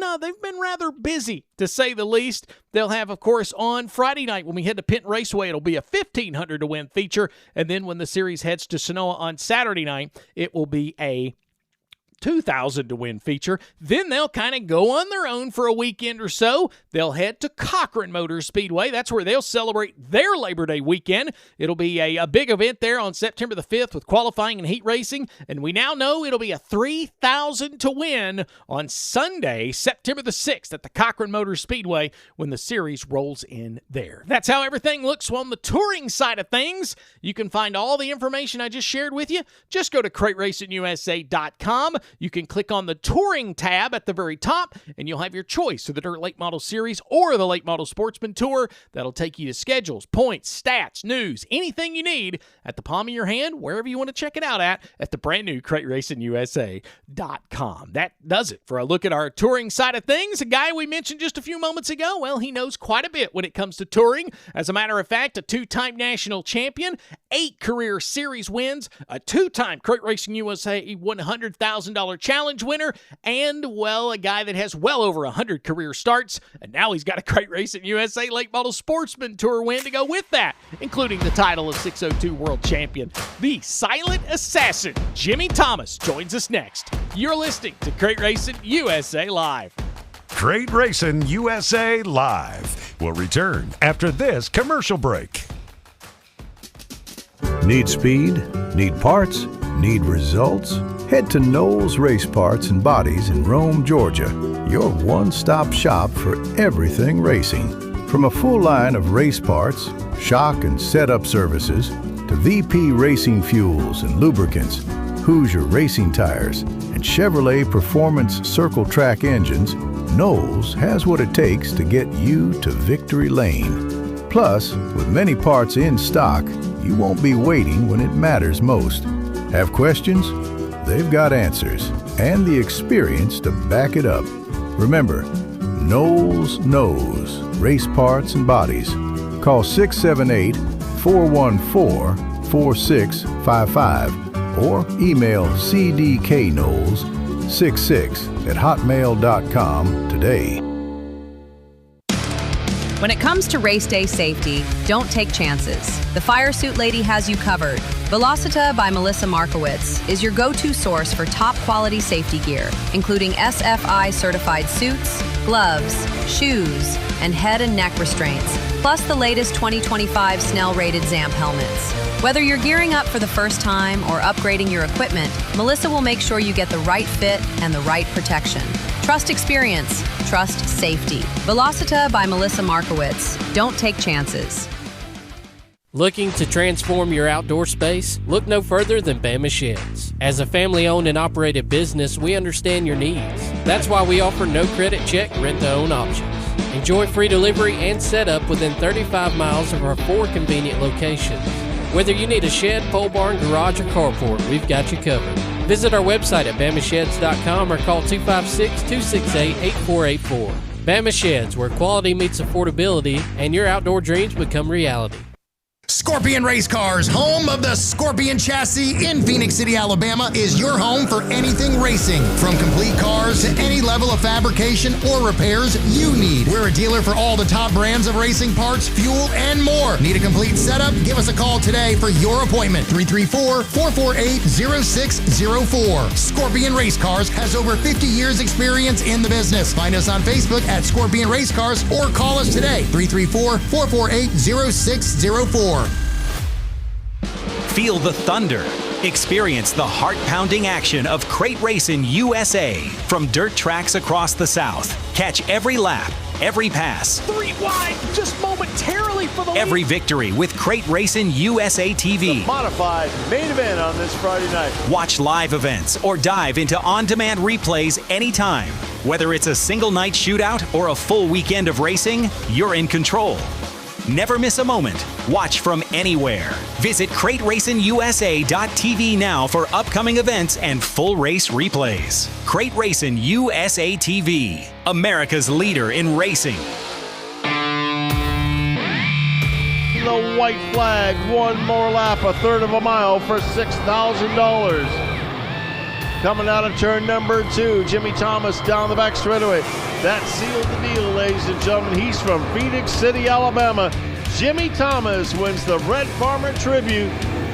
rather busy, to say the least. They'll have, of course, on Friday night when we head to Penton Raceway, it'll be a 1,500 to win feature. And then when the series heads to Sonoa on Saturday night, it will be a 2,000 to win feature. Then they'll kind of go on their own for a weekend or so. They'll head to Cochran Motor Speedway. That's where they'll celebrate their Labor Day weekend. It'll be a big event there on September the 5th with qualifying and heat racing. And we now know it'll be a 3,000 to win on Sunday, September the 6th at the Cochran Motor Speedway when the series rolls in there. That's how everything looks on the touring side of things. You can find all the information I just shared with you. Just go to CrateRacingUSA.com. You can click on the Touring tab at the very top, and you'll have your choice of the Dirt Late Model Series or the Late Model Sportsman Tour. That'll take you to schedules, points, stats, news, anything you need at the palm of your hand, wherever you want to check it out at the brand new CrateRacingUSA.com. That does it for a look at our touring side of things. A guy we mentioned just a few moments ago, well, he knows quite a bit when it comes to touring. As a matter of fact, a 2-time national champion, 8 career series wins, a 2-time Crate Racing USA $100,000 challenge winner, and, well, a guy that has well over 100 career starts, and now he's got a Crate Racing USA Late Model Sportsman Tour win to go with that, including the title of 602 World Champion. The silent assassin, Jimmy Thomas, joins us next. You're listening to Crate Racing USA Live. Crate Racing USA Live will return after this commercial break. Need speed? Need parts? Need results? Head to Knowles Race Parts and Bodies in Rome, Georgia, your one-stop shop for everything racing. From a full line of race parts, shock and setup services, to VP Racing fuels and lubricants, Hoosier Racing tires, and Chevrolet Performance Circle Track engines, Knowles has what it takes to get you to victory lane. Plus, with many parts in stock, you won't be waiting when it matters most. Have questions? They've got answers and the experience to back it up. Remember, Knowles knows race parts and bodies. Call 678-414-4655 or email cdkknowles66@hotmail.com today. When it comes to race day safety, don't take chances. The Fire Suit Lady has you covered. Velocita by Melissa Markowitz is your go-to source for top quality safety gear, including SFI certified suits, gloves, shoes, and head and neck restraints, plus the latest 2025 Snell-rated ZAMP helmets. Whether you're gearing up for the first time or upgrading your equipment, Melissa will make sure you get the right fit and the right protection. Trust experience. Trust safety. Velocita by Melissa Markowitz. Don't take chances. Looking to transform your outdoor space? Look no further than Bama Sheds. As a family-owned and operated business, we understand your needs. That's why we offer no credit check rent-to-own options. Enjoy free delivery and setup within 35 miles of our 4 convenient locations. Whether you need a shed, pole barn, garage, or carport, we've got you covered. Visit our website at bamasheds.com or call 256-268-8484. Bama Sheds, where quality meets affordability and your outdoor dreams become reality. Scorpion Race Cars, home of the Scorpion chassis in Phenix City, Alabama, is your home for anything racing. From complete cars to any level of fabrication or repairs you need. We're a dealer for all the top brands of racing parts, fuel, and more. Need a complete setup? Give us a call today for your appointment. 334-448-0604. Scorpion Race Cars has over 50 years experience in the business. Find us on Facebook at Scorpion Race Cars or call us today. 334-448-0604. Feel the thunder. Experience the heart-pounding action of Crate Racin USA from dirt tracks across the South. Catch every lap, every pass, 3 wide, just momentarily for the every victory with Crate Racin USA TV. The modified main event on this Friday night. Watch live events or dive into on-demand replays anytime. Whether it's a single night shootout or a full weekend of racing, you're in control. Never miss a moment. Watch from anywhere. Visit CrateRacinUSA.tv now for upcoming events and full race replays. Crate Racin USA TV, America's leader in racing. The white flag, one more lap, a third of a mile for $6,000. Coming out of turn number 2, Jimmy Thomas down the back straightaway. That sealed the deal, ladies and gentlemen. He's from Phenix City, Alabama. Jimmy Thomas wins the Red Farmer Tribute.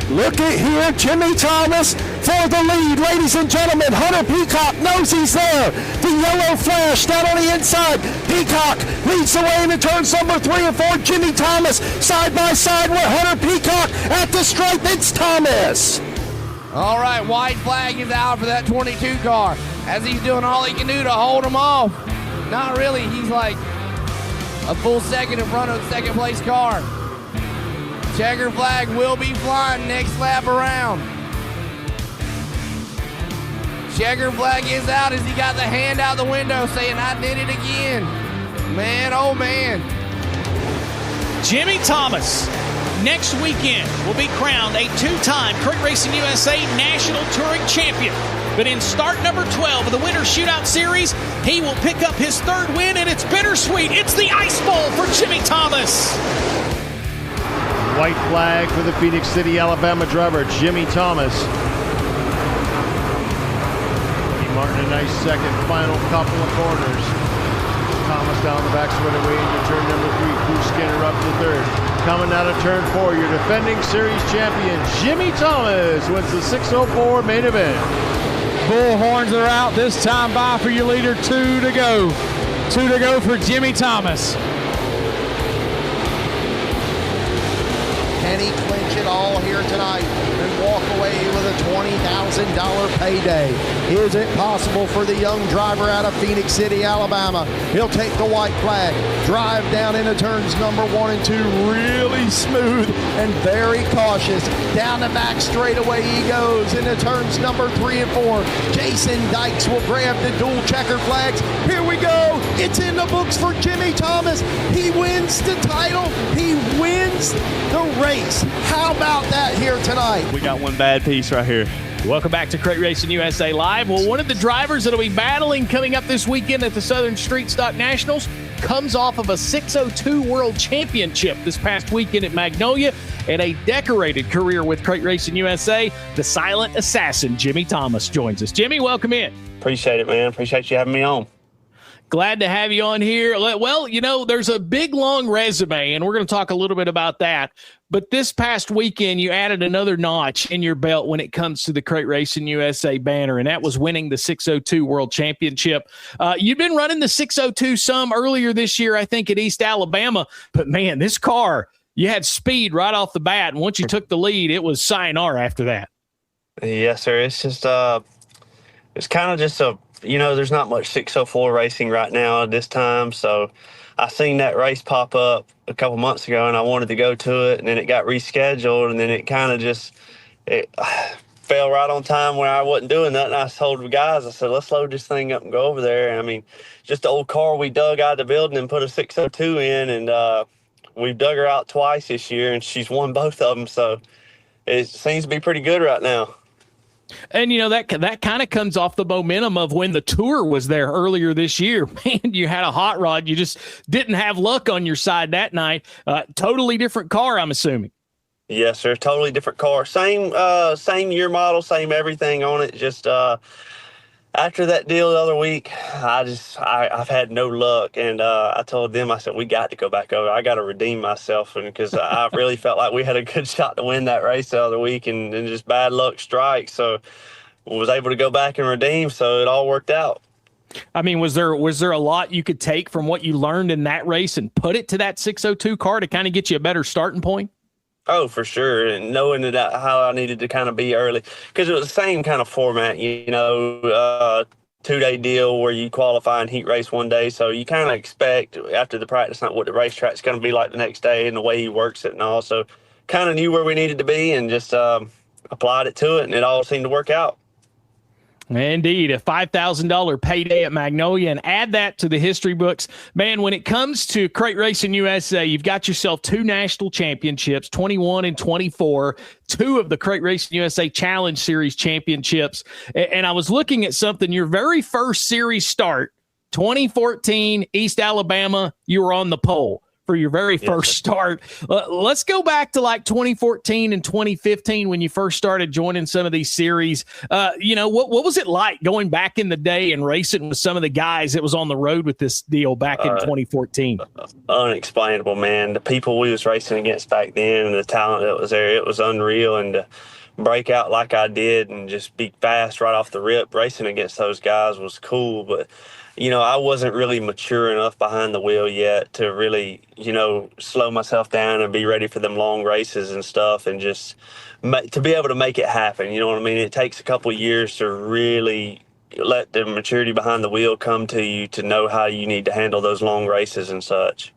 Look at here, Jimmy Thomas for the lead, ladies and gentlemen. Hunter Peacock knows he's there. The yellow flash down on the inside. Peacock leads the way into turns number 3 and 4. Jimmy Thomas side by side with Hunter Peacock at the stripe. It's Thomas. All right, white flag is out for that 22 car as he's doing all he can do to hold him off. Not really, he's like a full second in front of the second place car. Checker flag will be flying next lap around. Checker flag is out as he got the hand out the window saying, I did it again. Man, oh man. Jimmy Thomas, next weekend, will be crowned a 2-time Crate Racin USA National Touring Champion. But in start number 12 of the Winter Shootout Series, he will pick up his 3rd win, and it's bittersweet. It's the Ice Bowl for Jimmy Thomas. White flag for the Phenix City, Alabama driver, Jimmy Thomas. Martin a nice second, final couple of corners. Thomas down the back straightaway into turn number 3. Crew Skinner up to 3rd. Coming out of turn 4, your defending series champion, Jimmy Thomas, wins the 604 main event. Bullhorns are out this time by for your leader. 2 to go. 2 to go for Jimmy Thomas. Can he clinch it all here tonight and walk away with a $20,000 payday? Is it possible for the young driver out of Phenix City, Alabama? He'll take the white flag, drive down into turns number 1 and 2, really smooth and very cautious. Down the back straightaway he goes into turns number 3 and 4. Jason Dykes will grab the dual checker flags. Here we go. It's in the books for Jimmy Thomas. He wins the title. He wins the race. How about that here tonight? We got one bad piece right here. Welcome back to Crate Racin USA Live. Well, one of the drivers that will be battling coming up this weekend at the Southern Street Stock Nationals comes off of a 602 World Championship this past weekend at Magnolia and a decorated career with Crate Racin USA. The silent assassin, Jimmy Thomas, joins us. Jimmy, welcome in. Appreciate it, man. Appreciate you having me on. Glad to have you on here. Well, there's a big, long resume, and we're going to talk a little bit about that. But this past weekend, you added another notch in your belt when it comes to the Crate Racin USA banner, and that was winning the 602 World Championship. You've been running the 602 some earlier this year, I think, at East Alabama. But, man, this car, you had speed right off the bat, and once you took the lead, it was sayonara after that. Yes, sir. It's just it's kind of just there's not much 604 racing right now at this time, so I seen that race pop up a couple months ago, and I wanted to go to it, and then it got rescheduled, and then it kind of it fell right on time where I wasn't doing nothing. I told the guys, I said, let's load this thing up and go over there. And I mean, just the old car we dug out of the building and put a 602 in, and we've dug her out twice this year, and she's won both of them, so it seems to be pretty good right now. And, that kind of comes off the momentum of when the tour was there earlier this year. Man, you had a hot rod. You just didn't have luck on your side that night. Totally different car, I'm assuming. Yes, sir. Totally different car. Same year model, same everything on it. Just after that deal the other week, I've had no luck. And I told them, I said, we got to go back over. I got to redeem myself because I really felt like we had a good shot to win that race the other week, and just bad luck strikes. So I was able to go back and redeem, so it all worked out. I mean, was there a lot you could take from what you learned in that race and put it to that 602 car to kind of get you a better starting point? Oh, for sure. And knowing that how I needed to kind of be early, because it was the same kind of format, 2-day deal where you qualify and heat race one day. So you kind of expect after the practice night what the racetrack's going to be like the next day and the way he works it and all. So kind of knew where we needed to be and just applied it to it, and it all seemed to work out. Indeed, a $5,000 payday at Magnolia, and add that to the history books. Man, when it comes to Crate Racin USA, you've got yourself 2 national championships, 21 and 24, 2 of the Crate Racin USA Challenge Series championships. And I was looking at something, your very first series start, 2014, East Alabama, you were on the pole for your very first start. Let's go back to like 2014 and 2015 when you first started joining some of these series. What was it like going back in the day and racing with some of the guys that was on the road with this deal back in 2014? Unexplainable, man. The people we was racing against back then and the talent that was there, it was unreal. And to break out like I did and just be fast right off the rip, racing against those guys was cool. But I wasn't really mature enough behind the wheel yet to really, slow myself down and be ready for them long races and stuff, and just to be able to make it happen. You know what I mean? It takes a couple of years to really let the maturity behind the wheel come to you to know how you need to handle those long races and such.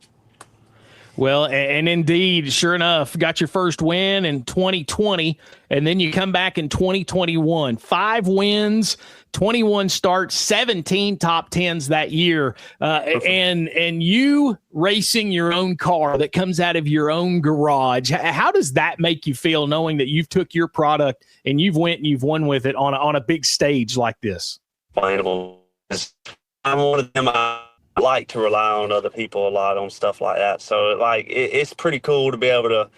Well, and indeed, sure enough, got your first win in 2020, and then you come back in 2021. 5 wins, 21 starts, 17 top 10s that year, and you racing your own car that comes out of your own garage. How does that make you feel, knowing that you've took your product and you've went and you've won with it on a big stage like this? I'm one of them. I like to rely on other people a lot on stuff like that. So it's pretty cool to be able to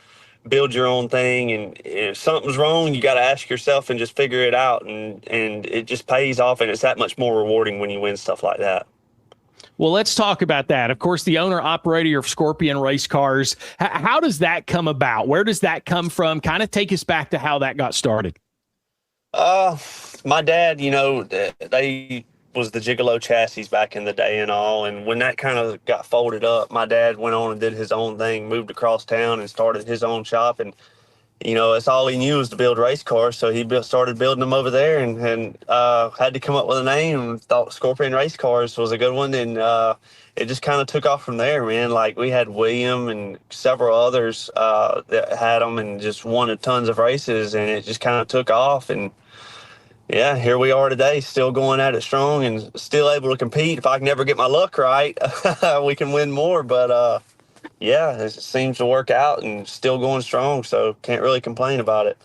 build your own thing, and if something's wrong, you got to ask yourself and just figure it out, and it just pays off, and it's that much more rewarding when you win stuff like that. Well, let's talk about that. Of course, the owner-operator of Scorpion Race Cars. How does that come about? Where does that come from? Kind of take us back to how that got started. My dad, they was the Gigolo chassis back in the day and all. And when that kind of got folded up, my dad went on and did his own thing, moved across town and started his own shop. And, it's all he knew was to build race cars. So he started building them over there and had to come up with a name, and thought Scorpion Race Cars was a good one. And it just kind of took off from there, man. Like, we had William and several others that had them and just won tons of races, and it just kind of took off. And yeah, here we are today, still going at it strong and still able to compete. If I can never get my luck right, we can win more. But, it seems to work out and still going strong, so can't really complain about it.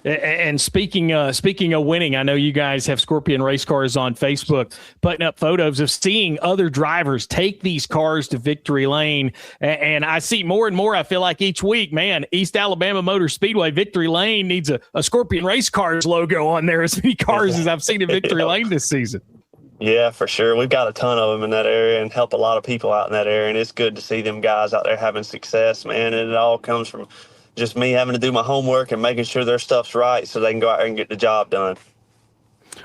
And speaking of winning, I know you guys have Scorpion Race Cars on Facebook, putting up photos of seeing other drivers take these cars to victory lane. And I see more and more, I feel like each week, man, East Alabama Motor Speedway victory lane needs a Scorpion Race Cars logo on there, as many cars as I've seen in victory lane this season. Yeah, for sure. We've got a ton of them in that area and help a lot of people out in that area. And it's good to see them guys out there having success, man. And it all comes from just me having to do my homework and making sure their stuff's right so they can go out there and get the job done.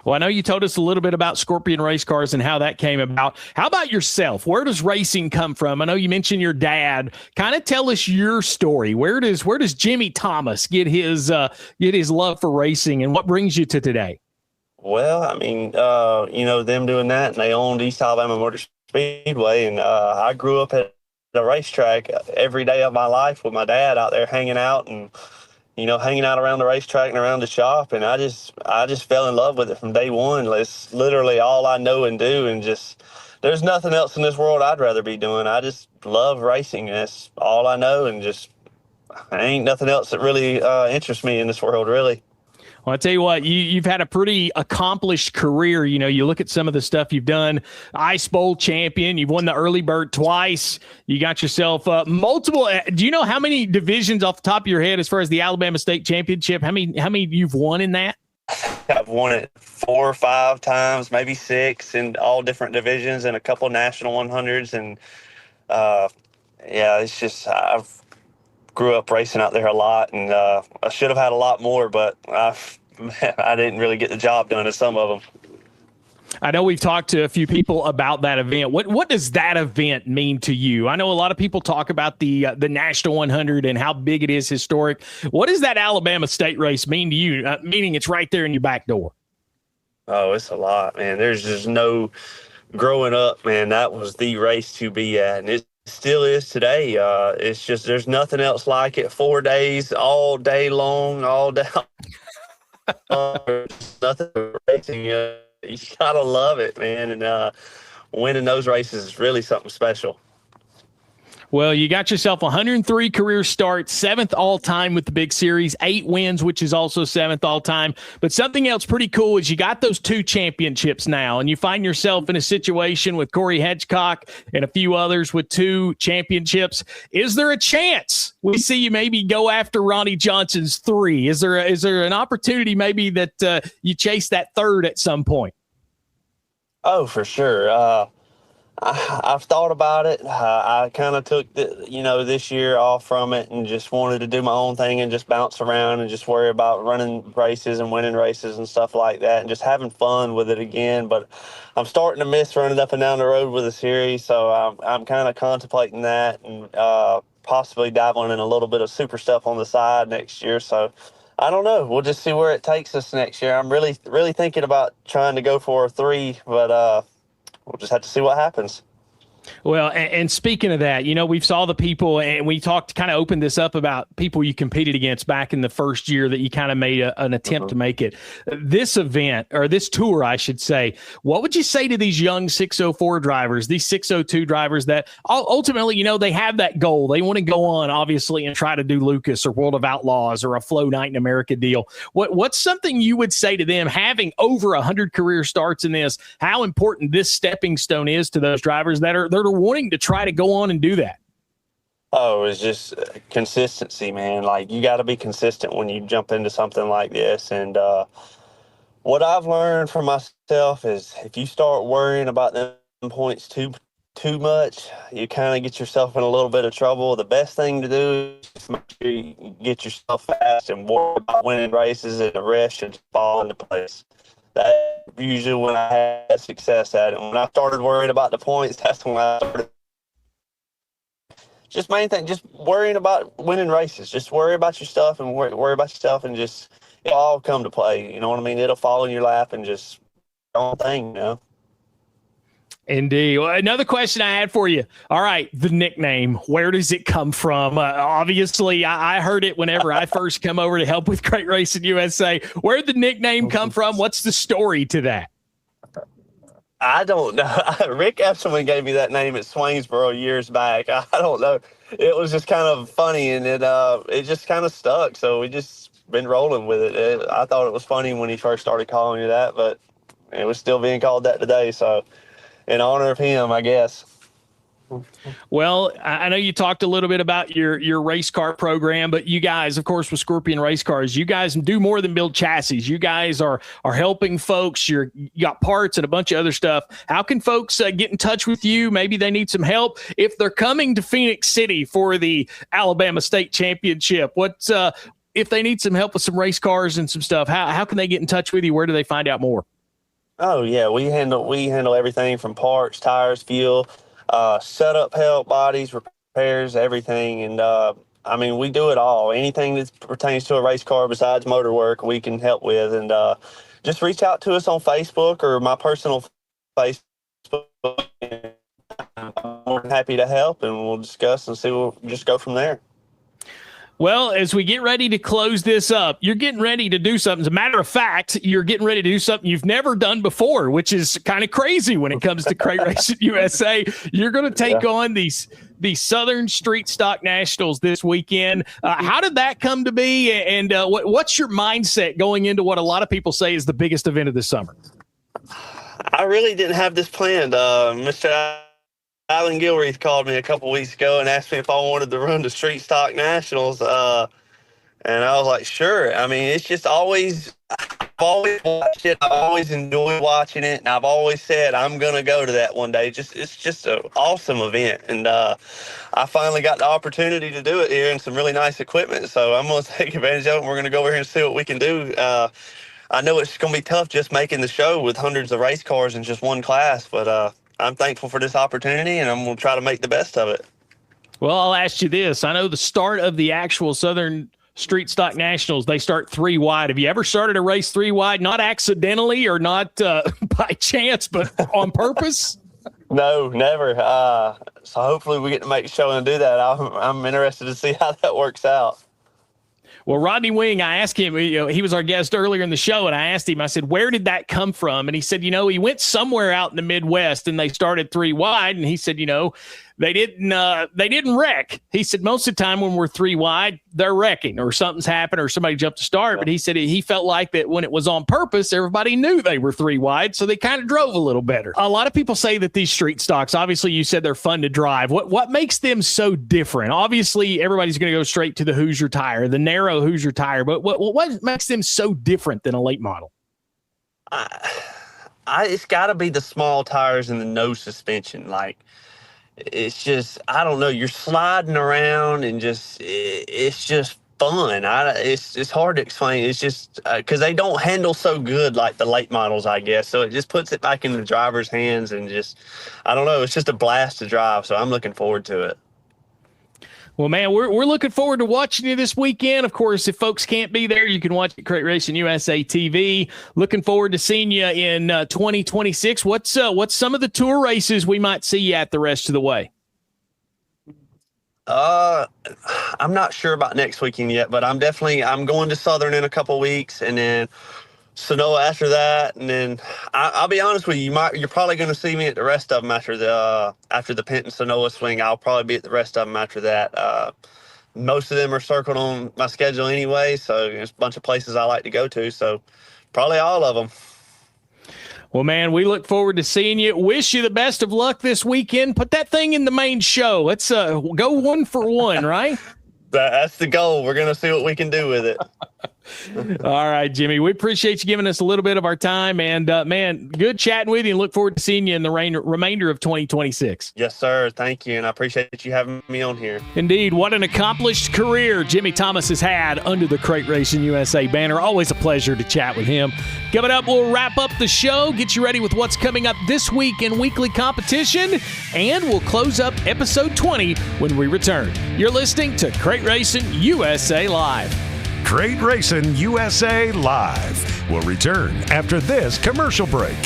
Well, I know you told us a little bit about Scorpion Race Cars and how that came about. How about yourself? Where does racing come from? I know you mentioned your dad. Kind of tell us your story. Where does Jimmy Thomas get his love for racing, and what brings you to today? Well, I mean, them doing that, and they owned East Alabama Motor Speedway, and I grew up at the racetrack every day of my life with my dad out there hanging out and hanging out around the racetrack and around the shop. And I just fell in love with it from day one. It's literally all I know and do. And just, there's nothing else in this world I'd rather be doing. I just love racing. That's all I know. And just, ain't nothing else that really interests me in this world, really. Well, I tell you what, you've had a pretty accomplished career. You look at some of the stuff you've done. Ice Bowl champion. You've won the Early Bird twice. You got yourself multiple. Do you know how many divisions off the top of your head as far as the Alabama State Championship? How many you've won in that? I've won it 4 or 5 times, maybe 6 in all different divisions and a couple national 100s. And it's just I've grew up racing out there a lot, and I should have had a lot more, but I didn't really get the job done at some of them. I know we've talked to a few people about that event. What does that event mean to you? I know a lot of people talk about the National 100 and how big it is historic. What does that Alabama State race mean to you, meaning it's right there in your back door? Oh, it's a lot, man. There's just no growing up, man. That was the race to be at, and it still is today. It's just there's nothing else like it. 4 days, all day long, all day. Nothing racing. You gotta love it, man. And winning those races is really something special. Well, you got yourself 103 career starts, 7th all-time with the big series, 8 wins, which is also 7th all-time. But something else pretty cool is you got those 2 championships now, and you find yourself in a situation with Corey Hedgecock and a few others with 2 championships. Is there a chance we see you maybe go after Ronnie Johnson's 3? Is there an opportunity maybe that you chase that 3rd at some point? Oh, for sure. I've thought about it. I kind of took this year off from it and just wanted to do my own thing and just bounce around and just worry about running races and winning races and stuff like that and just having fun with it again. But I'm starting to miss running up and down the road with a series, so I'm kind of contemplating that and possibly dabbling in a little bit of super stuff on the side next year. So I don't know. We'll just see where it takes us next year. I'm really, really thinking about trying to go for a 3, but we'll just have to see what happens. Well, and speaking of that, we've saw the people, and we kind of opened this up about people you competed against back in the first year that you kind of made an attempt to make it. This event, or this tour, I should say, what would you say to these young 604 drivers, these 602 drivers that ultimately, they have that goal. They want to go on, obviously, and try to do Lucas or World of Outlaws or a Flow Night in America deal. What's something you would say to them, having over 100 career starts in this, how important this stepping stone is to those drivers that are wanting to try to go on and do that? Oh, it's just consistency, man. Like, you got to be consistent when you jump into something like this. And what I've learned for myself is if you start worrying about them points too much, you kind of get yourself in a little bit of trouble. The best thing to do is just make sure you get yourself fast and worry about winning races, and the rest should fall into place. That's usually when I had success at it. When I started worrying about the points, that's when I started. Just main thing, just worrying about winning races. Just worry about your stuff and worry about your stuff, and just it'll all come to play. You know what I mean? It'll fall in your lap and just your own thing, Indeed. Well, another question I had for you. All right, the nickname, where does it come from? Obviously, I heard it whenever I first come over to help with Crate Racin USA. Where'd the nickname come from? What's the story to that? I don't know. Rick Epselman gave me that name at Swainsboro years back. I don't know. It was just kind of funny, and it just kind of stuck. So we just been rolling with it. I thought it was funny when he first started calling you that, but it was still being called that today. So in honor of him, I guess. Well, I know you talked a little bit about your race car program, but you guys, of course, with Scorpion Race Cars, you guys do more than build chassis. You guys are helping folks. You got parts and a bunch of other stuff. How can folks get in touch with you? Maybe they need some help if they're coming to Phenix City for the Alabama State Championship. If they need some help with some race cars and some stuff, how can they get in touch with you? Where do they find out more? Oh yeah, we handle everything from parts, tires, fuel, setup help, bodies, repairs, everything. And I mean, we do it all. Anything that pertains to a race car besides motor work, we can help with. And just reach out to us on Facebook or my personal Facebook. I'm more than happy to help, and we'll discuss and see. We'll just go from there. Well, as we get ready to close this up, you're getting ready to do something. As a matter of fact, you're getting ready to do something you've never done before, which is kind of crazy when it comes to Crate Racing USA. You're going to take on these Southern Street Stock Nationals this weekend. How did that come to be, and what's your mindset going into what a lot of people say is the biggest event of the summer? I really didn't have this planned. Mr. Alan Gilreath called me a couple weeks ago and asked me if I wanted to run the Street Stock Nationals, and I was like, sure. I mean, it's just I've always watched it. I've always enjoyed watching it, and I've always said I'm going to go to that one day. It's just an awesome event, and I finally got the opportunity to do it here in some really nice equipment, so I'm going to take advantage of it, and we're going to go over here and see what we can do. I know it's going to be tough just making the show with hundreds of race cars in just one class, but I'm thankful for this opportunity, and I'm going to try to make the best of it. Well, I'll ask you this. I know the start of the actual Southern Street Stock Nationals, they start 3 wide. Have you ever started a race 3 wide, not accidentally or not by chance, but on purpose? No, never. So hopefully we get to make a show and do that. I'm interested to see how that works out. Well, Rodney Wing, I asked him, he was our guest earlier in the show, and I asked him, I said, where did that come from? And he said, he went somewhere out in the Midwest and they started 3 wide. And he said, they didn't wreck. He said, most of the time when we're 3 wide, they're wrecking or something's happened or somebody jumped to start. But he said he felt like that when it was on purpose, everybody knew they were 3 wide. So they kind of drove a little better. A lot of people say that these street stocks, obviously you said they're fun to drive. What makes them so different? Obviously everybody's going to go straight to the Hoosier tire, the narrow Hoosier tire. But what makes them so different than a late model? It's got to be the small tires and the no suspension. Like, it's just, I don't know, you're sliding around and it's just fun. It's hard to explain. It's just because they don't handle so good like the late models, I guess. So it just puts it back in the driver's hands and just, I don't know, it's just a blast to drive. So I'm looking forward to it. Well, man, we're looking forward to watching you this weekend. Of course, if folks can't be there, you can watch it Crate Racing USA TV. Looking forward to seeing you in 2026. What's some of the tour races we might see you at the rest of the way? I'm not sure about next weekend yet, but I'm going to Southern in a couple weeks, and then Sonoma after that, and then I'll be honest with you, you're probably going to see me at the rest of them after the Penton Sonoma swing. I'll probably be at the rest of them after that. Most of them are circled on my schedule anyway, so there's a bunch of places I like to go to, so probably all of them. Well, man, we look forward to seeing you. Wish you the best of luck this weekend. Put that thing in the main show. Let's go 1 for 1, right? That's the goal. We're going to see what we can do with it. All right, Jimmy. We appreciate you giving us a little bit of our time. And, man, good chatting with you and look forward to seeing you in the remainder of 2026. Yes, sir. Thank you. And I appreciate you having me on here. Indeed. What an accomplished career Jimmy Thomas has had under the Crate Racing USA banner. Always a pleasure to chat with him. Coming up, we'll wrap up the show, get you ready with what's coming up this week in weekly competition, and we'll close up episode 20 when we return. You're listening to Crate Racing USA Live. Crate Racing USA Live will return after this commercial break.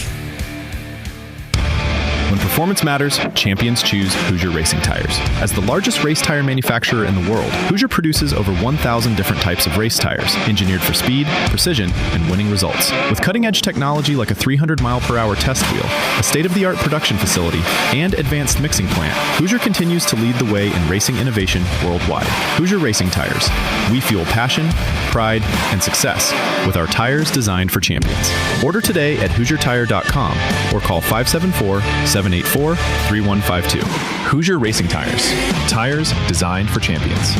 When performance matters, champions choose Hoosier Racing Tires. As the largest race tire manufacturer in the world, Hoosier produces over 1,000 different types of race tires, engineered for speed, precision, and winning results. With cutting-edge technology like a 300-mile-per-hour test wheel, a state-of-the-art production facility, and advanced mixing plant, Hoosier continues to lead the way in racing innovation worldwide. Hoosier Racing Tires. We fuel passion, pride, and success with our tires designed for champions. Order today at HoosierTire.com or call 574-7 784-3152. Hoosier Racing Tires. Tires designed for champions.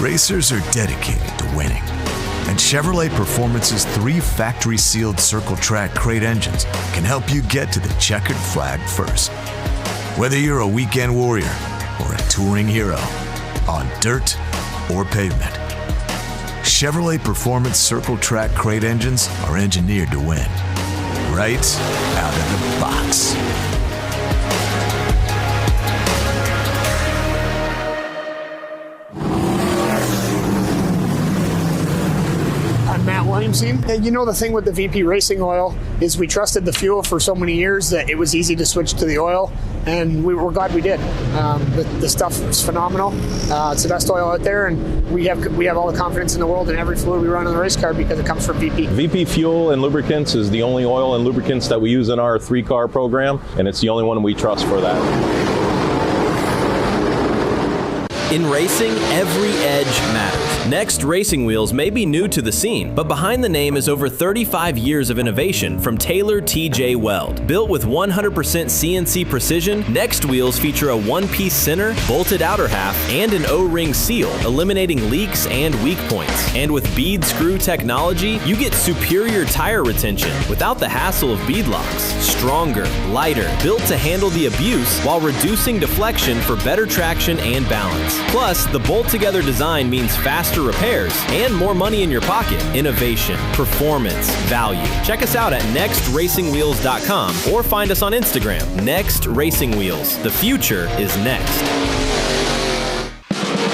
Racers are dedicated to winning. And Chevrolet Performance's 3 factory-sealed circle track crate engines can help you get to the checkered flag first. Whether you're a weekend warrior or a touring hero, on dirt or pavement, Chevrolet Performance circle track crate engines are engineered to win. Right out of the box. And you know, the thing with the VP Racing oil is we trusted the fuel for so many years that it was easy to switch to the oil, and we were glad we did. The stuff is phenomenal. It's the best oil out there, and we have all the confidence in the world in every fluid we run on the race car because it comes from VP. VP Fuel and Lubricants is the only oil and lubricants that we use in our 3-car program, and it's the only one we trust for that. In racing, every edge matters. Next Racing Wheels may be new to the scene, but behind the name is over 35 years of innovation from Taylor TJ Weld. Built with 100% CNC precision, Next Wheels feature a one-piece center, bolted outer half, and an O-ring seal, eliminating leaks and weak points. And with bead screw technology, you get superior tire retention without the hassle of bead locks. Stronger, lighter, built to handle the abuse while reducing deflection for better traction and balance. Plus, the bolt-together design means faster repairs and more money in your pocket. Innovation, performance, value. Check us out at nextracingwheels.com or find us on Instagram. Next Racing Wheels. The future is next.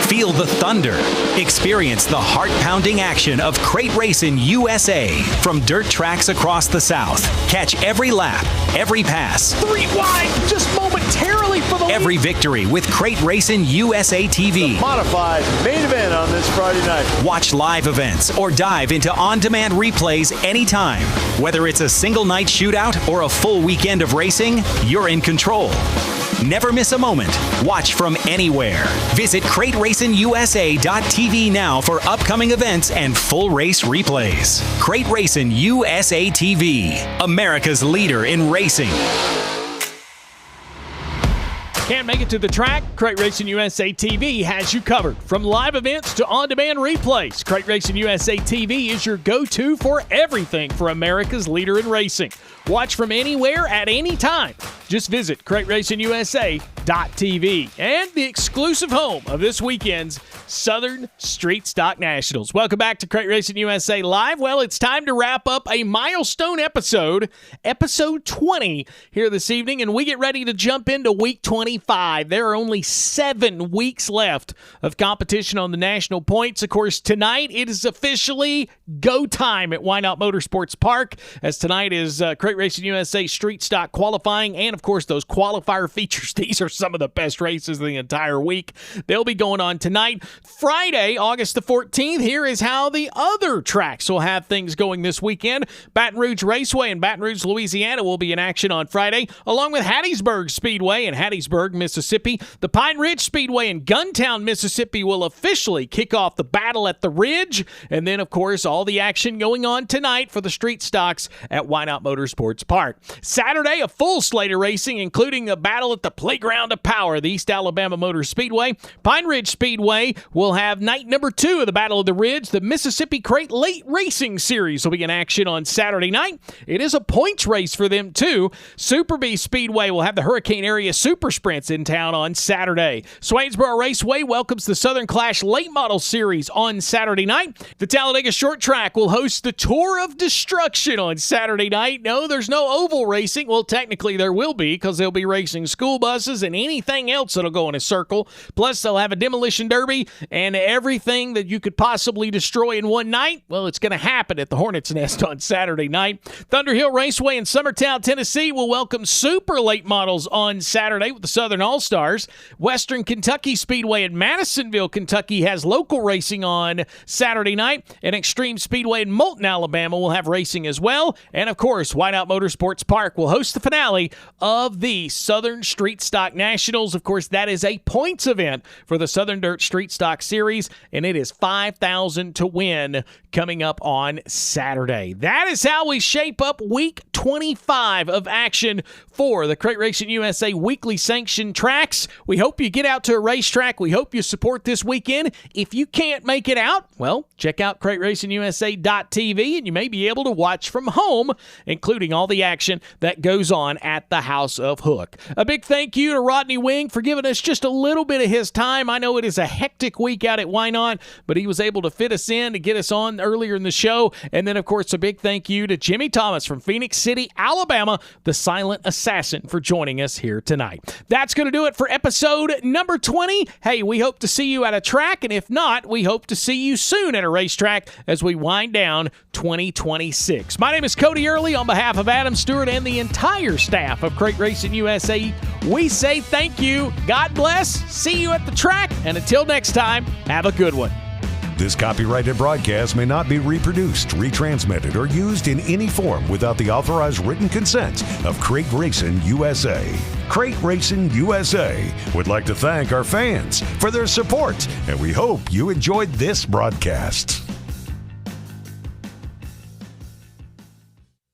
Feel the thunder. Experience the heart-pounding action of Crate Racin USA from dirt tracks across the South. Catch every lap, every pass, 3 wide, just momentarily for the every victory with Crate Racin USA TV. The modified main event on this Friday night. Watch live events or dive into on-demand replays anytime. Whether it's a single night shootout or a full weekend of racing, you're in control. Never miss a moment. Watch from anywhere. Visit CrateRacinUSA.tv now for upcoming events and full race replays. Crate Racin USA TV, America's leader in racing. Can't make it to the track? Crate Racin USA TV has you covered. From live events to on-demand replays, Crate Racin USA TV is your go-to for everything for America's leader in racing. Watch from anywhere at any time. Just visit CrateRacinUSA.tv and the exclusive home of this weekend's Southern Street Stock Nationals. Welcome back to Crate Racin USA Live. Well, it's time to wrap up a milestone episode, episode 20 here this evening, and we get ready to jump into week 25. There are only 7 weeks left of competition on the national points. Of course, tonight it is officially go time at Whynot Motorsports Park, as tonight is Crate Racin USA Street Stock qualifying and, of course, those qualifier features. These are some of the best races of the entire week. They'll be going on tonight. Friday, August the 14th, here is how the other tracks will have things going this weekend. Baton Rouge Raceway in Baton Rouge, Louisiana will be in action on Friday, along with Hattiesburg Speedway in Hattiesburg, Mississippi. The Pine Ridge Speedway in Guntown, Mississippi will officially kick off the battle at the Ridge. And then, of course, all the action going on tonight for the street stocks at Whynot Motorsports Park. Saturday, a full slate of racing, including a battle at the Playground of Power, the East Alabama Motor Speedway. Pine Ridge Speedway will have night number 2 of the Battle of the Ridge. The Mississippi Crate Late Racing Series will be in action on Saturday night. It is a points race for them, too. Super B Speedway will have the Hurricane Area Super Sprints in town on Saturday. Swainsboro Raceway welcomes the Southern Clash Late Model Series on Saturday night. The Talladega Short Track will host the Tour of Destruction on Saturday night. No, there's no oval racing. Well, technically there will be, because they'll be racing school buses and anything else that'll go in a circle. Plus, they'll have a demolition derby and everything that you could possibly destroy in one night. Well, it's going to happen at the Hornet's Nest on Saturday night. Thunder Hill Raceway in Summertown, Tennessee will welcome super late models on Saturday with the Southern All-Stars. Western Kentucky Speedway in Madisonville, Kentucky has local racing on Saturday night. And Extreme Speedway in Moulton, Alabama will have racing as well. And of course, Whynot Motorsports Park will host the finale of the Southern Street Stock Nationals. Of course, that is a points event for the Southern Dirt Street Stock Series, and it is $5,000 to win coming up on Saturday. That is how we shape up week 25 of action for the Crate Racing USA weekly sanctioned tracks. We hope you get out to a racetrack. We hope you support this weekend. If you can't make it out, well, check out CrateRacingUSA.tv, and you may be able to watch from home, including all the action that goes on at the House of Hook. A big thank you to Rodney Wing for giving us just a little bit of his time. I know it is a hectic week out at Whynot, but he was able to fit us in to get us on earlier in the show. And then, of course, a big thank you to Jimmy Thomas from Phenix City, Alabama, the silent assassin, for joining us here tonight. That's going to do it for episode number 20. Hey, we hope to see you at a track, and if not, we hope to see you soon at a racetrack as we wind down 2026. My name is Cody Earley. On behalf of Adam Stewart and the entire staff of Crate Racing USA, we say thank you, God bless, see you at the track, and until next time, have a good one. This copyrighted broadcast may not be reproduced, retransmitted, or used in any form without the authorized written consent of Crate Racing USA. Crate Racing USA would like to thank our fans for their support, and we hope you enjoyed this broadcast.